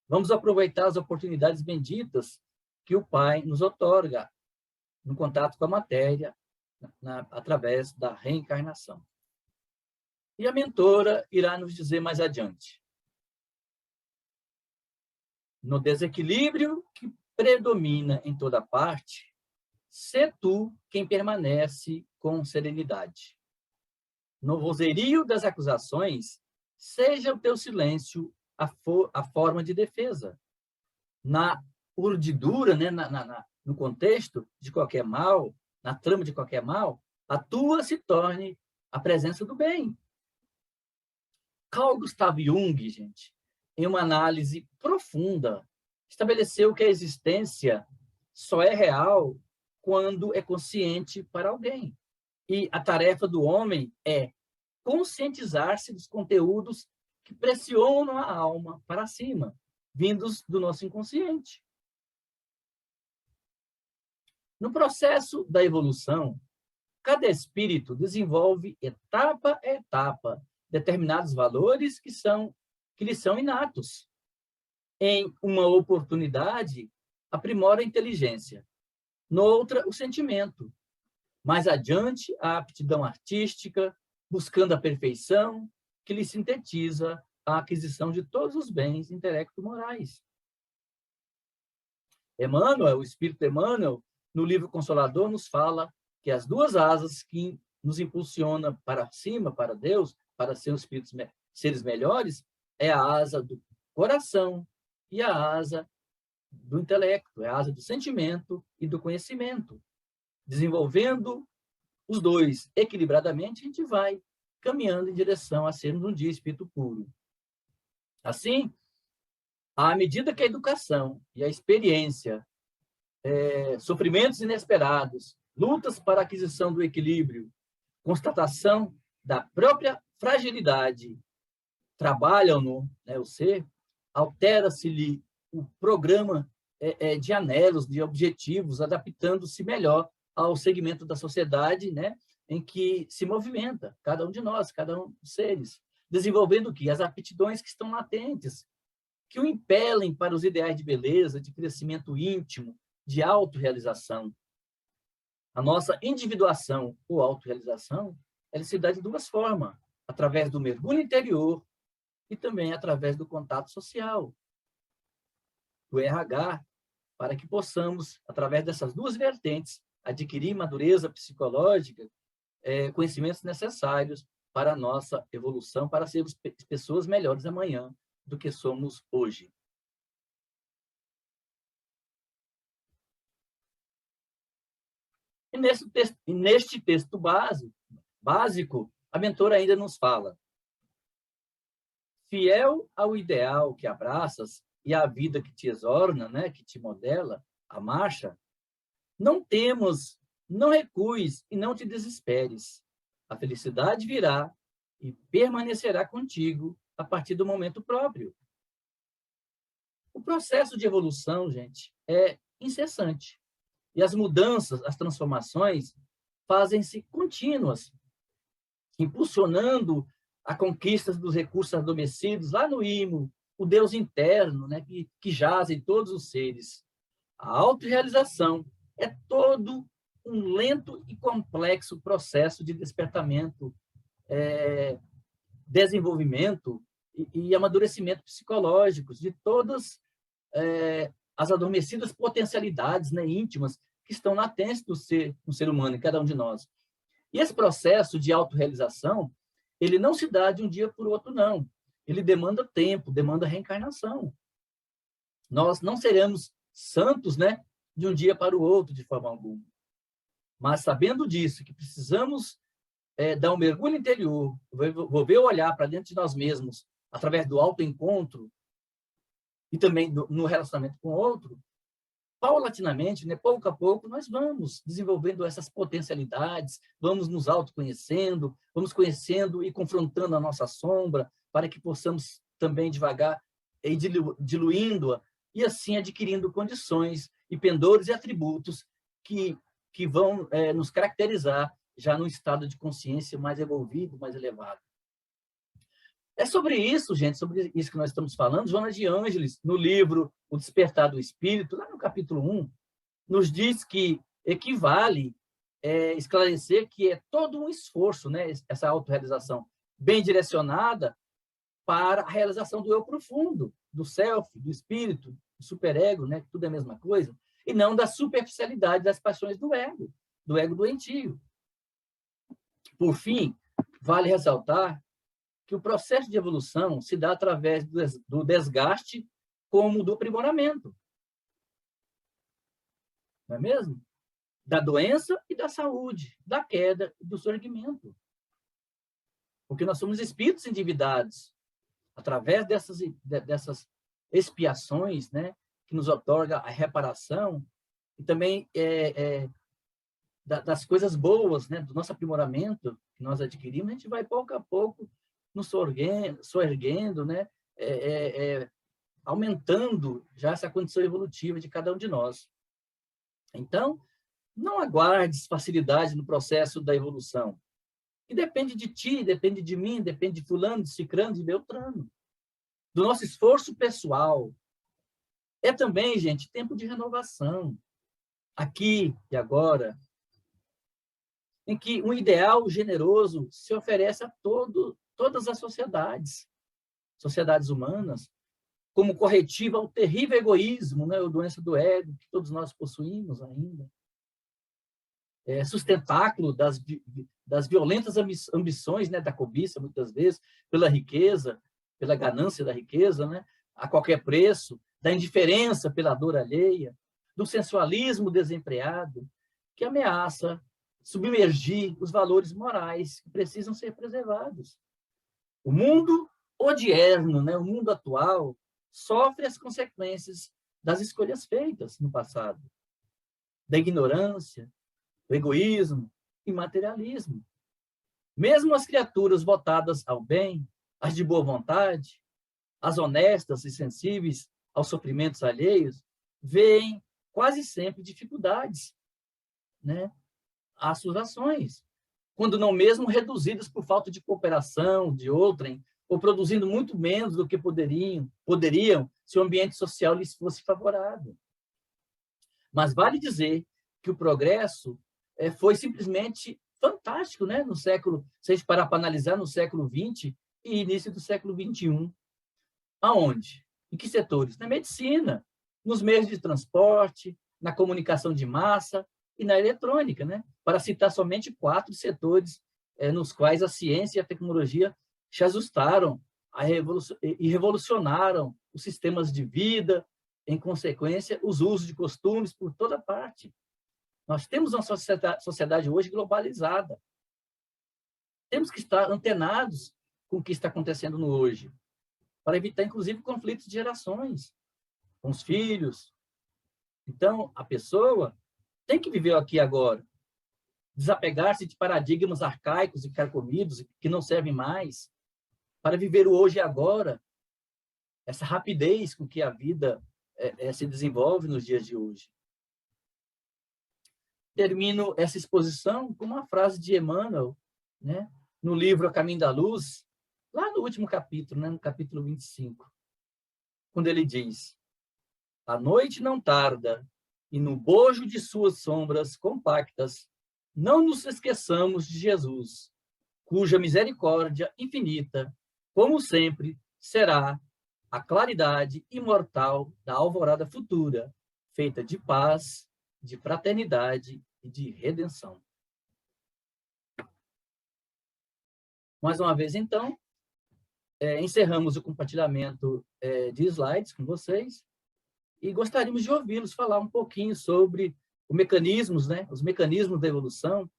Vamos aproveitar as oportunidades benditas que o Pai nos outorga no contato com a matéria, através da reencarnação. E a mentora irá nos dizer mais adiante: no desequilíbrio que predomina em toda parte, sê tu quem permanece com serenidade. No vozerio das acusações, seja o teu silêncio a forma de defesa. Na urdidura, né, no contexto de qualquer mal, na trama de qualquer mal, a tua se torne a presença do bem. Carl Gustav Jung, gente, em uma análise profunda, estabeleceu que a existência só é real quando é consciente para alguém. E a tarefa do homem é conscientizar-se dos conteúdos que pressionam a alma para cima, vindos do nosso inconsciente. No processo da evolução, cada espírito desenvolve, etapa a etapa, determinados valores que lhe são inatos. Em uma oportunidade, aprimora a inteligência. Noutra, o sentimento. Mais adiante, a aptidão artística, buscando a perfeição, que lhe sintetiza a aquisição de todos os bens intelecto-morais. Emmanuel, o Espírito Emmanuel, no livro Consolador, nos fala que as duas asas que nos impulsiona para cima, para Deus, para ser espíritos, seres melhores, é a asa do coração e a asa do intelecto, é a asa do sentimento e do conhecimento. Desenvolvendo os dois equilibradamente, a gente vai caminhando em direção a sermos um dia espírito puro. Assim, à medida que a educação e a experiência, sofrimentos inesperados, lutas para a aquisição do equilíbrio, constatação da própria fragilidade, trabalham-no, né, o ser, altera-se-lhe o programa de anelos, de objetivos, adaptando-se melhor ao segmento da sociedade, né, em que se movimenta cada um de nós, cada um dos seres, desenvolvendo o quê? As aptidões que estão latentes, que o impelem para os ideais de beleza, de crescimento íntimo, de autorrealização. A nossa individuação ou autorrealização, ela se dá de duas formas, através do mergulho interior e também através do contato social, do RH, para que possamos, através dessas duas vertentes, adquirir madureza psicológica, conhecimentos necessários para a nossa evolução, para sermos pessoas melhores amanhã do que somos hoje. E neste texto básico, a mentora ainda nos fala: fiel ao ideal que abraças e à vida que te exorna, né, que te modela a marcha, não temas, não recues e não te desesperes. A felicidade virá e permanecerá contigo a partir do momento próprio. O processo de evolução, gente, é incessante. E as mudanças, as transformações, fazem-se contínuas, impulsionando a conquista dos recursos adormecidos lá no imo, o Deus interno, né, que jaz em todos os seres. A autorrealização é todo um lento e complexo processo de despertamento, desenvolvimento e amadurecimento psicológicos de todas as adormecidas potencialidades, né, íntimas que estão latentes no ser humano, em cada um de nós. E esse processo de autorrealização, ele não se dá de um dia para o outro, não. Ele demanda tempo, demanda reencarnação. Nós não seremos santos, né, de um dia para o outro, de forma alguma. Mas sabendo disso, que precisamos dar um mergulho interior, volver o olhar para dentro de nós mesmos, através do autoencontro, e também no relacionamento com o outro, paulatinamente, né, pouco a pouco, nós vamos desenvolvendo essas potencialidades, vamos nos autoconhecendo, vamos conhecendo e confrontando a nossa sombra, para que possamos também devagar ir diluindo-a, e assim adquirindo condições e pendores e atributos que vão nos caracterizar já num estado de consciência mais evolvido, mais elevado. É sobre isso, gente, sobre isso que nós estamos falando. Joana de Ângeles, no livro O Despertar do Espírito, lá no capítulo 1, nos diz que equivale esclarecer que é todo um esforço, né, essa autorrealização bem direcionada para a realização do eu profundo, do self, do espírito, do superego, né, que tudo é a mesma coisa, e não da superficialidade das paixões do ego doentio. Por fim, vale ressaltar que o processo de evolução se dá através do desgaste como do aprimoramento. Não é mesmo? Da doença e da saúde, da queda e do surgimento. Porque nós somos espíritos endividados. Através dessas expiações, né, que nos otorga a reparação, e também das coisas boas, né, do nosso aprimoramento que nós adquirimos, a gente vai pouco a pouco nos soerguendo, né, aumentando já essa condição evolutiva de cada um de nós. Então, não aguardes facilidade no processo da evolução, que depende de ti, depende de mim, depende de fulano, de cicrano, de beltrano, do nosso esforço pessoal. É também, gente, tempo de renovação, aqui e agora, em que um ideal generoso se oferece a todas as sociedades humanas, como corretivo ao terrível egoísmo, né, a doença do ego, que todos nós possuímos ainda. sustentáculo das violentas ambições, né, da cobiça, muitas vezes, pela riqueza, pela ganância da riqueza, né, a qualquer preço, da indiferença pela dor alheia, do sensualismo desenfreado, que ameaça submergir os valores morais que precisam ser preservados. O mundo odierno, né, o mundo atual, sofre as consequências das escolhas feitas no passado, da ignorância, do egoísmo e materialismo. Mesmo as criaturas votadas ao bem, as de boa vontade, as honestas e sensíveis aos sofrimentos alheios, veem quase sempre dificuldades, né, às suas ações, quando não mesmo reduzidas por falta de cooperação de outrem, ou produzindo muito menos do que poderiam se o ambiente social lhes fosse favorável. Mas vale dizer que o progresso foi simplesmente fantástico, né? No século, se a gente parar para analisar, no século XX e início do século XXI. Aonde? Em que setores? Na medicina, nos meios de transporte, na comunicação de massa e na eletrônica, né? Para citar somente 4 setores nos quais a ciência e a tecnologia se ajustaram e revolucionaram os sistemas de vida, em consequência, os usos de costumes por toda parte. Nós temos uma sociedade hoje globalizada. Temos que estar antenados com o que está acontecendo no hoje, para evitar, inclusive, conflitos de gerações com os filhos. Então, a pessoa tem que viver aqui agora, desapegar-se de paradigmas arcaicos e carcomidos que não servem mais, para viver o hoje e agora, essa rapidez com que a vida se desenvolve nos dias de hoje. Termino essa exposição com uma frase de Emmanuel, né, no livro A Caminho da Luz, lá no último capítulo, né, no capítulo 25, quando ele diz: a noite não tarda, e no bojo de suas sombras compactas, não nos esqueçamos de Jesus, cuja misericórdia infinita, como sempre, será a claridade imortal da alvorada futura, feita de paz, de fraternidade e de redenção. Mais uma vez, então, encerramos o compartilhamento de slides com vocês e gostaríamos de ouvi-los falar um pouquinho sobre os mecanismos da evolução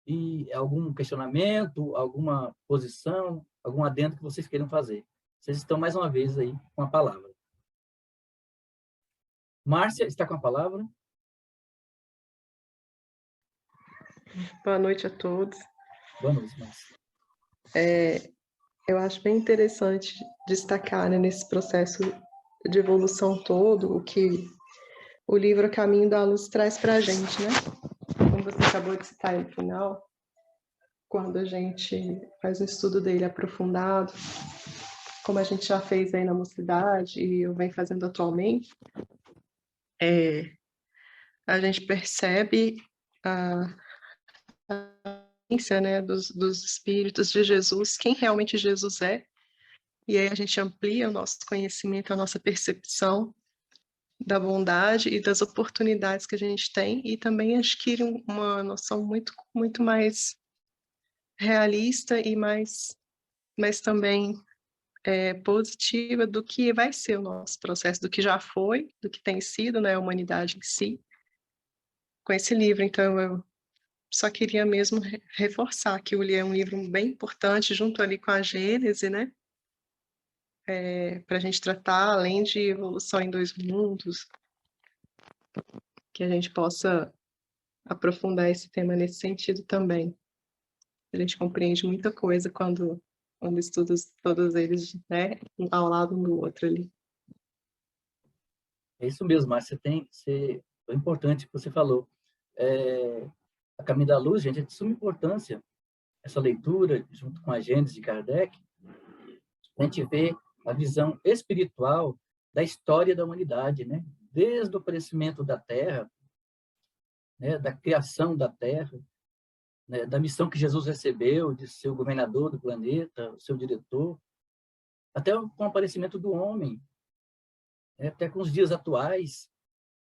e algum questionamento, alguma posição, algum adendo que vocês queiram fazer. Vocês estão mais uma vez aí com a palavra. Márcia, está com a palavra? Boa noite a todos. Boa noite, Márcia. Eu acho bem interessante destacar, né, nesse processo de evolução todo, o que o livro A Caminho da Luz traz para a gente, né? Como você acabou de citar aí no final, quando a gente faz um estudo dele aprofundado, como a gente já fez aí na mocidade e eu venho fazendo atualmente, a gente percebe a essência, né, dos espíritos de Jesus, quem realmente Jesus é, e aí a gente amplia o nosso conhecimento, a nossa percepção da bondade e das oportunidades que a gente tem, e também adquire uma noção muito mais realista e mais também positiva do que vai ser o nosso processo, do que já foi, do que tem sido, né, a humanidade em si, com esse livro. Então, eu só queria mesmo reforçar que ele é um livro bem importante, junto ali com a Gênese, né, para a gente tratar, além de evolução em 2 mundos, que a gente possa aprofundar esse tema nesse sentido também. A gente compreende muita coisa quando estuda todos eles, né, ao lado um do outro ali. É isso mesmo, Márcia. É importante que você falou. A Caminho da Luz, gente, é de suma importância essa leitura, junto com a Gênese de Kardec. A gente vê a visão espiritual da história da humanidade, né? Desde o aparecimento da Terra, né? Da criação da Terra, né? Da missão que Jesus recebeu de ser o governador do planeta, o seu diretor, até com o aparecimento do homem, né? Até com os dias atuais,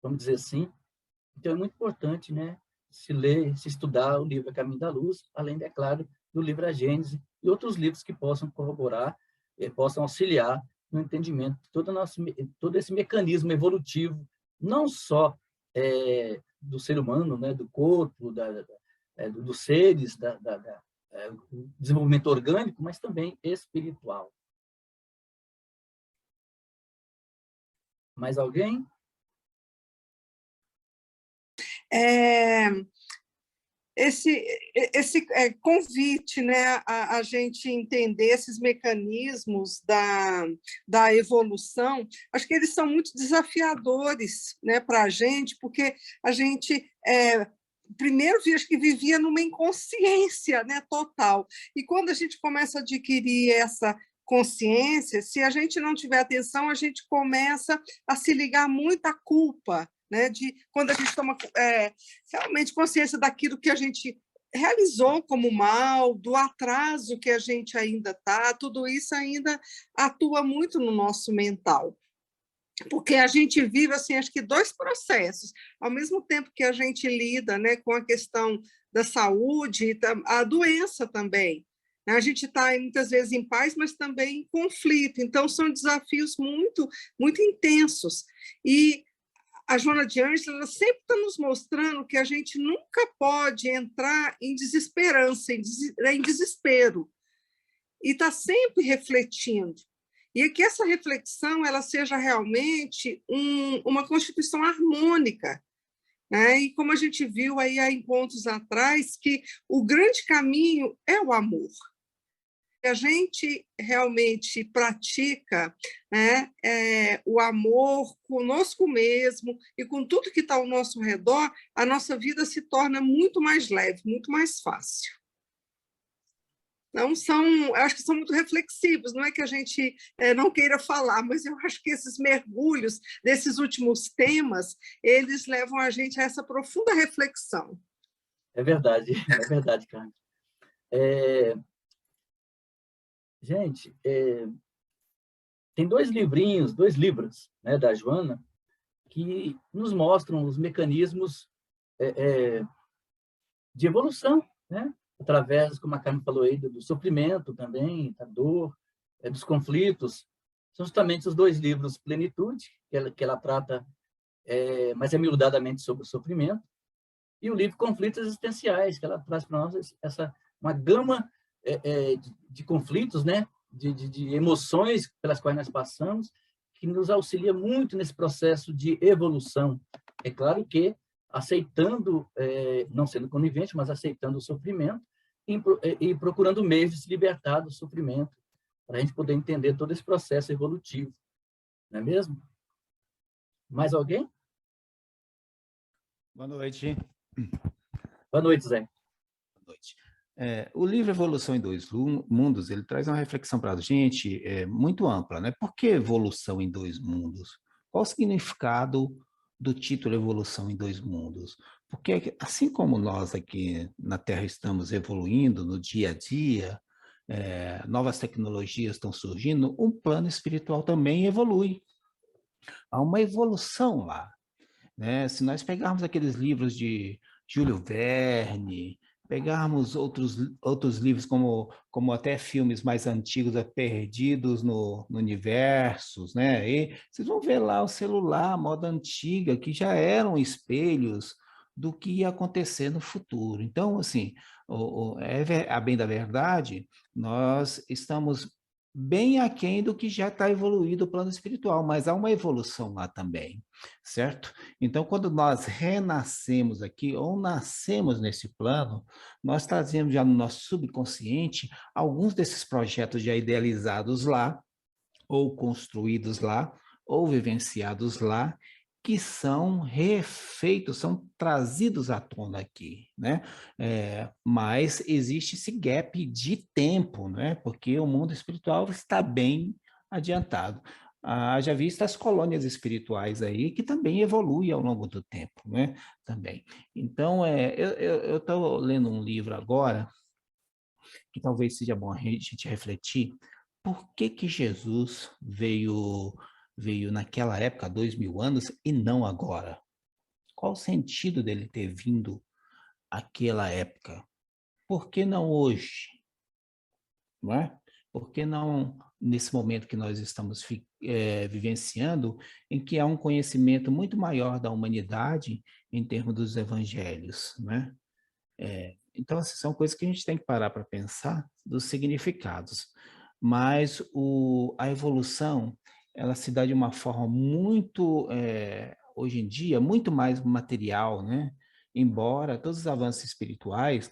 vamos dizer assim. Então, é muito importante, né, se ler, se estudar o livro A Caminho da Luz, além, é claro, do livro A Gênese e outros livros que possam corroborar, possam auxiliar no entendimento de todo esse mecanismo evolutivo, não só do ser humano, né, do corpo, dos seres, do desenvolvimento orgânico, mas também espiritual. Mais alguém? Esse convite, né, a gente entender esses mecanismos da evolução, acho que eles são muito desafiadores, né, para a gente, porque a gente, primeiro, acho que vivia numa inconsciência, né, total. E quando a gente começa a adquirir essa consciência, se a gente não tiver atenção, a gente começa a se ligar muito à culpa, né, de quando a gente toma realmente consciência daquilo que a gente realizou como mal, do atraso que a gente ainda está, tudo isso ainda atua muito no nosso mental. Porque a gente vive, assim, acho que dois processos. Ao mesmo tempo que a gente lida, né, com a questão da saúde, a doença também. A gente está, muitas vezes, em paz, mas também em conflito. Então, são desafios muito, muito intensos. E a Joana de Ângeles, ela sempre está nos mostrando que a gente nunca pode entrar em desesperança, em desespero. E está sempre refletindo. E que essa reflexão ela seja realmente uma constituição harmônica. Né? E como a gente viu aí há encontros atrás, que o grande caminho é o amor. A gente realmente pratica, né, o amor conosco mesmo e com tudo que está ao nosso redor, a nossa vida se torna muito mais leve, muito mais fácil. Então, eu acho que são muito reflexivos, não é que a gente não queira falar, mas eu acho que esses mergulhos desses últimos temas, eles levam a gente a essa profunda reflexão. É verdade, Carmen. Gente, tem dois livros, né, da Joana, que nos mostram os mecanismos de evolução, né? Através, como a Carmen falou aí, do sofrimento também, da dor, dos conflitos. São justamente os dois livros, Plenitude, que ela trata mais amiudadamente sobre o sofrimento, e o livro Conflitos Existenciais, que ela traz para nós uma gama de conflitos, né? De emoções pelas quais nós passamos, que nos auxilia muito nesse processo de evolução. É claro que aceitando, não sendo conivente, mas aceitando o sofrimento e procurando meios de se libertar do sofrimento, para a gente poder entender todo esse processo evolutivo. Não é mesmo? Mais alguém? Boa noite. Boa noite, Zé. Boa noite. O livro Evolução em Dois Mundos, ele traz uma reflexão para a gente muito ampla, né? Por que evolução em dois mundos? Qual o significado do título Evolução em Dois Mundos? Porque assim como nós aqui na Terra estamos evoluindo no dia a dia, novas tecnologias estão surgindo, um plano espiritual também evolui. Há uma evolução lá, né? Se nós pegarmos aqueles livros de Júlio Verne, pegarmos outros livros, como até filmes mais antigos, Perdidos no Universo, né? E vocês vão ver lá o celular, a moda antiga, que já eram espelhos do que ia acontecer no futuro. Então, assim, a bem da verdade, nós estamos bem aquém do que já está evoluído o plano espiritual, mas há uma evolução lá também, certo? Então, quando nós renascemos aqui, ou nascemos nesse plano, nós trazemos já no nosso subconsciente alguns desses projetos já idealizados lá, ou construídos lá, ou vivenciados lá, que são refeitos, são trazidos à tona aqui, né? Mas existe esse gap de tempo, né? Porque o mundo espiritual está bem adiantado. Haja vista as colônias espirituais aí, que também evoluem ao longo do tempo, né? Também. Então, eu estou lendo um livro agora, que talvez seja bom a gente refletir, por que Jesus veio naquela época, há 2000 anos, e não agora? Qual o sentido dele ter vindo aquela época? Por que não hoje? Não é? Por que não nesse momento que nós estamos vivenciando, em que há um conhecimento muito maior da humanidade em termos dos evangelhos, né? Então, assim, são coisas que a gente tem que parar para pensar dos significados. Mas a evolução, ela se dá de uma forma muito, hoje em dia, muito mais material, né? Embora todos os avanços espirituais,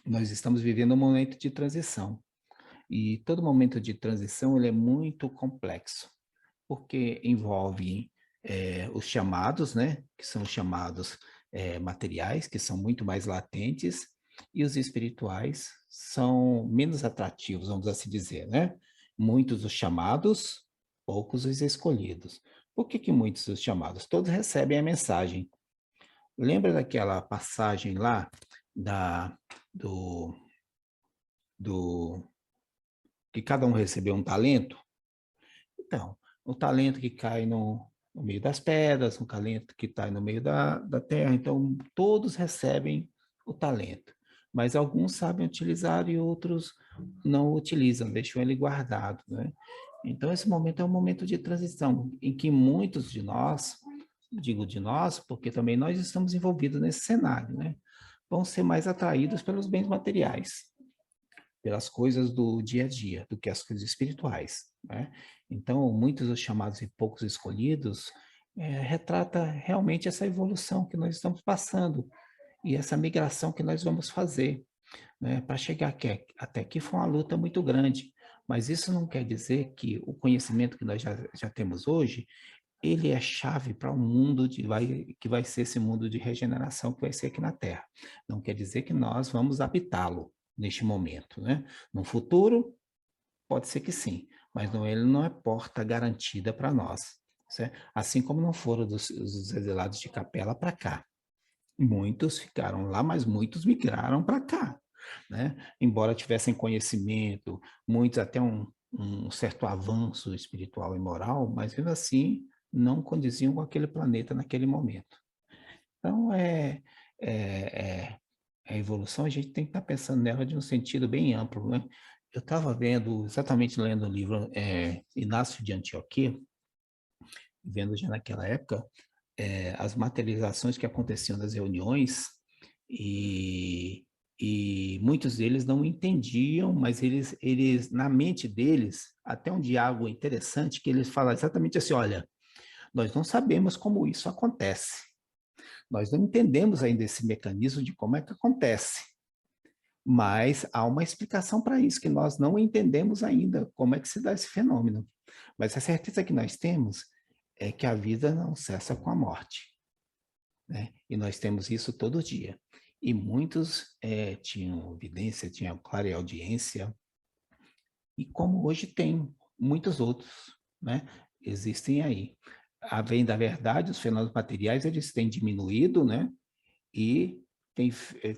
nós estamos vivendo um momento de transição. E todo momento de transição ele é muito complexo, porque envolve os chamados, né, que são chamados materiais, que são muito mais latentes, e os espirituais são menos atrativos, vamos assim dizer, né? Muitos os chamados, poucos os escolhidos. Por que muitos os chamados? Todos recebem a mensagem. Lembra daquela passagem lá do, do que cada um recebeu um talento? Então, o talento que cai no meio das pedras, um talento que está no meio da terra. Então, todos recebem o talento, mas alguns sabem utilizar e outros não utilizam, deixam ele guardado, né? Então, esse momento é um momento de transição, em que muitos de nós, digo de nós, porque também nós estamos envolvidos nesse cenário, né? Vão ser mais atraídos pelos bens materiais, pelas coisas do dia a dia, do que as coisas espirituais, né? Então, muitos dos chamados e poucos escolhidos retrata realmente essa evolução que nós estamos passando e essa migração que nós vamos fazer, né? Para chegar aqui, até aqui foi uma luta muito grande, mas isso não quer dizer que o conhecimento que nós já temos hoje, ele é chave para um mundo que vai ser esse mundo de regeneração que vai ser aqui na Terra. Não quer dizer que nós vamos habitá-lo neste momento, né? No futuro, pode ser que sim, mas ele não é porta garantida para nós, certo? Assim como não foram os exilados de Capela para cá. Muitos ficaram lá, mas muitos migraram para cá, né? Embora tivessem conhecimento, muitos até um certo avanço espiritual e moral, mas ainda assim não condiziam com aquele planeta naquele momento. Então, a evolução, a gente tem que estar pensando nela de um sentido bem amplo, né? Eu estava vendo, exatamente lendo o livro Inácio de Antioquia, vendo já naquela época as materializações que aconteciam nas reuniões e muitos deles não entendiam, mas eles, na mente deles, até um diálogo interessante que eles falam exatamente assim, olha, nós não sabemos como isso acontece. Nós não entendemos ainda esse mecanismo de como é que acontece, mas há uma explicação para isso, que nós não entendemos ainda como é que se dá esse fenômeno. Mas a certeza que nós temos é que a vida não cessa com a morte, né? E nós temos isso todo dia. E muitos tinham evidência, tinham clareaudiência, e como hoje tem muitos outros, né? Existem aí. A bem da verdade, os fenômenos materiais eles têm diminuído, né? E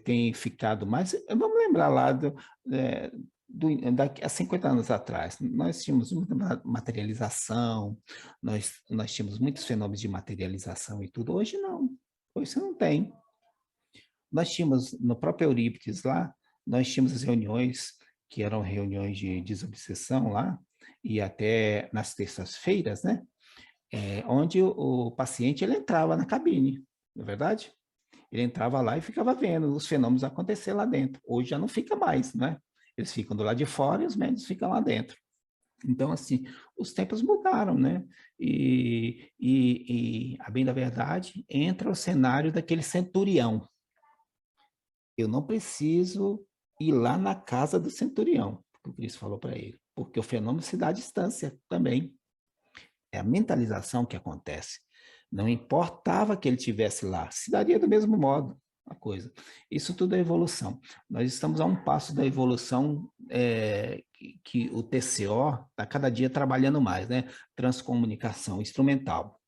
tem ficado mais. Vamos lembrar lá daqui a 50 anos atrás, nós tínhamos muita materialização, nós tínhamos muitos fenômenos de materialização e tudo. Hoje não, hoje você não tem. Nós tínhamos, no próprio Eurípides lá, nós tínhamos as reuniões, que eram reuniões de desobsessão lá, e até nas terças-feiras, né? Onde o paciente ele entrava na cabine, não é verdade? Ele entrava lá e ficava vendo os fenômenos acontecer lá dentro. Hoje já não fica mais, né? Eles ficam do lado de fora e os médicos ficam lá dentro. Então, assim, os tempos mudaram, né? E a bem da verdade, entra o cenário daquele centurião. Eu não preciso ir lá na casa do centurião, o Cristo falou para ele, porque o fenômeno se dá à distância também. É a mentalização que acontece. Não importava que ele tivesse lá, se daria do mesmo modo a coisa. Isso tudo é evolução. Nós estamos a um passo da evolução que o TCO está cada dia trabalhando mais, né? Transcomunicação instrumental.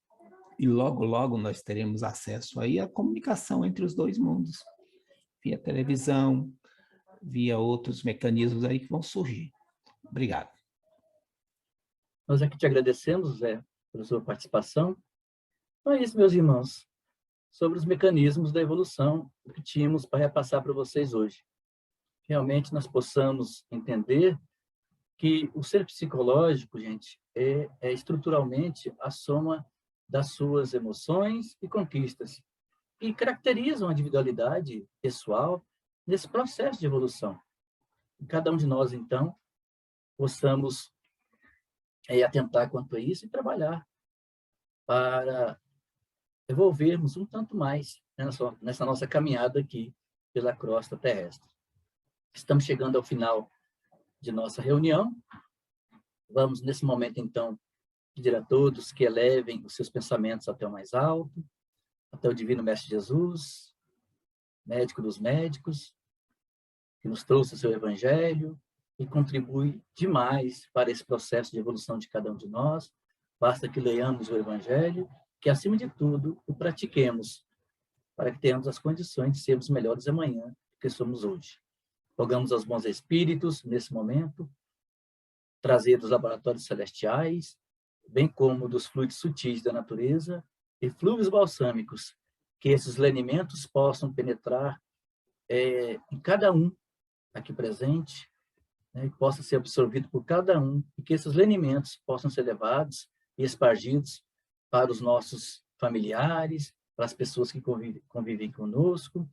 E logo, logo nós teremos acesso aí à comunicação entre os dois mundos, via televisão, via outros mecanismos aí que vão surgir. Obrigado. Nós aqui te agradecemos, Zé, pela sua participação. Então é isso, meus irmãos. sobre os mecanismos da evolução que tínhamos para repassar para vocês hoje. Realmente nós possamos entender que o ser psicológico, gente, é estruturalmente a soma das suas emoções e conquistas, que caracterizam a individualidade pessoal nesse processo de evolução. E cada um de nós, então, possamos atentar quanto a isso e trabalhar para evolvermos um tanto mais nessa nossa caminhada aqui pela crosta terrestre. Estamos chegando ao final de nossa reunião. Vamos, nesse momento, então, pedir a todos que elevem os seus pensamentos até o mais alto, até o Divino Mestre Jesus, médico dos médicos, que nos trouxe o seu Evangelho e contribui demais para esse processo de evolução de cada um de nós. Basta que leiamos o Evangelho, que, acima de tudo, o pratiquemos, para que tenhamos as condições de sermos melhores amanhã do que somos hoje. Rogamos aos bons espíritos, nesse momento, trazer dos laboratórios celestiais, bem como dos fluidos sutis da natureza e fluidos balsâmicos, que esses lenimentos possam penetrar em cada um aqui presente, né, que possa ser absorvido por cada um, e que esses lenimentos possam ser levados e espargidos para os nossos familiares, para as pessoas que convivem conosco,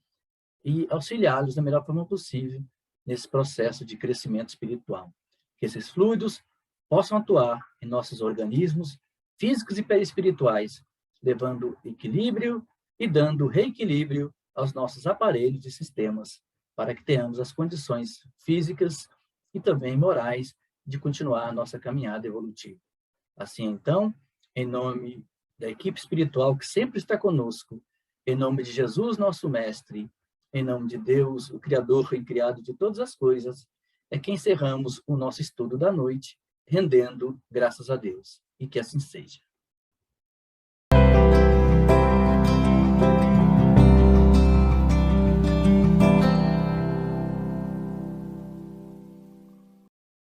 e auxiliá-los da melhor forma possível nesse processo de crescimento espiritual. Que esses fluidos possam atuar em nossos organismos físicos e perispirituais, levando equilíbrio e dando reequilíbrio aos nossos aparelhos e sistemas, para que tenhamos as condições físicas e também morais de continuar a nossa caminhada evolutiva. Assim, então, em nome da equipe espiritual que sempre está conosco, em nome de Jesus, nosso Mestre, em nome de Deus, o Criador e Criado de todas as coisas, é que encerramos o nosso estudo da noite, rendendo graças a Deus. E que assim seja.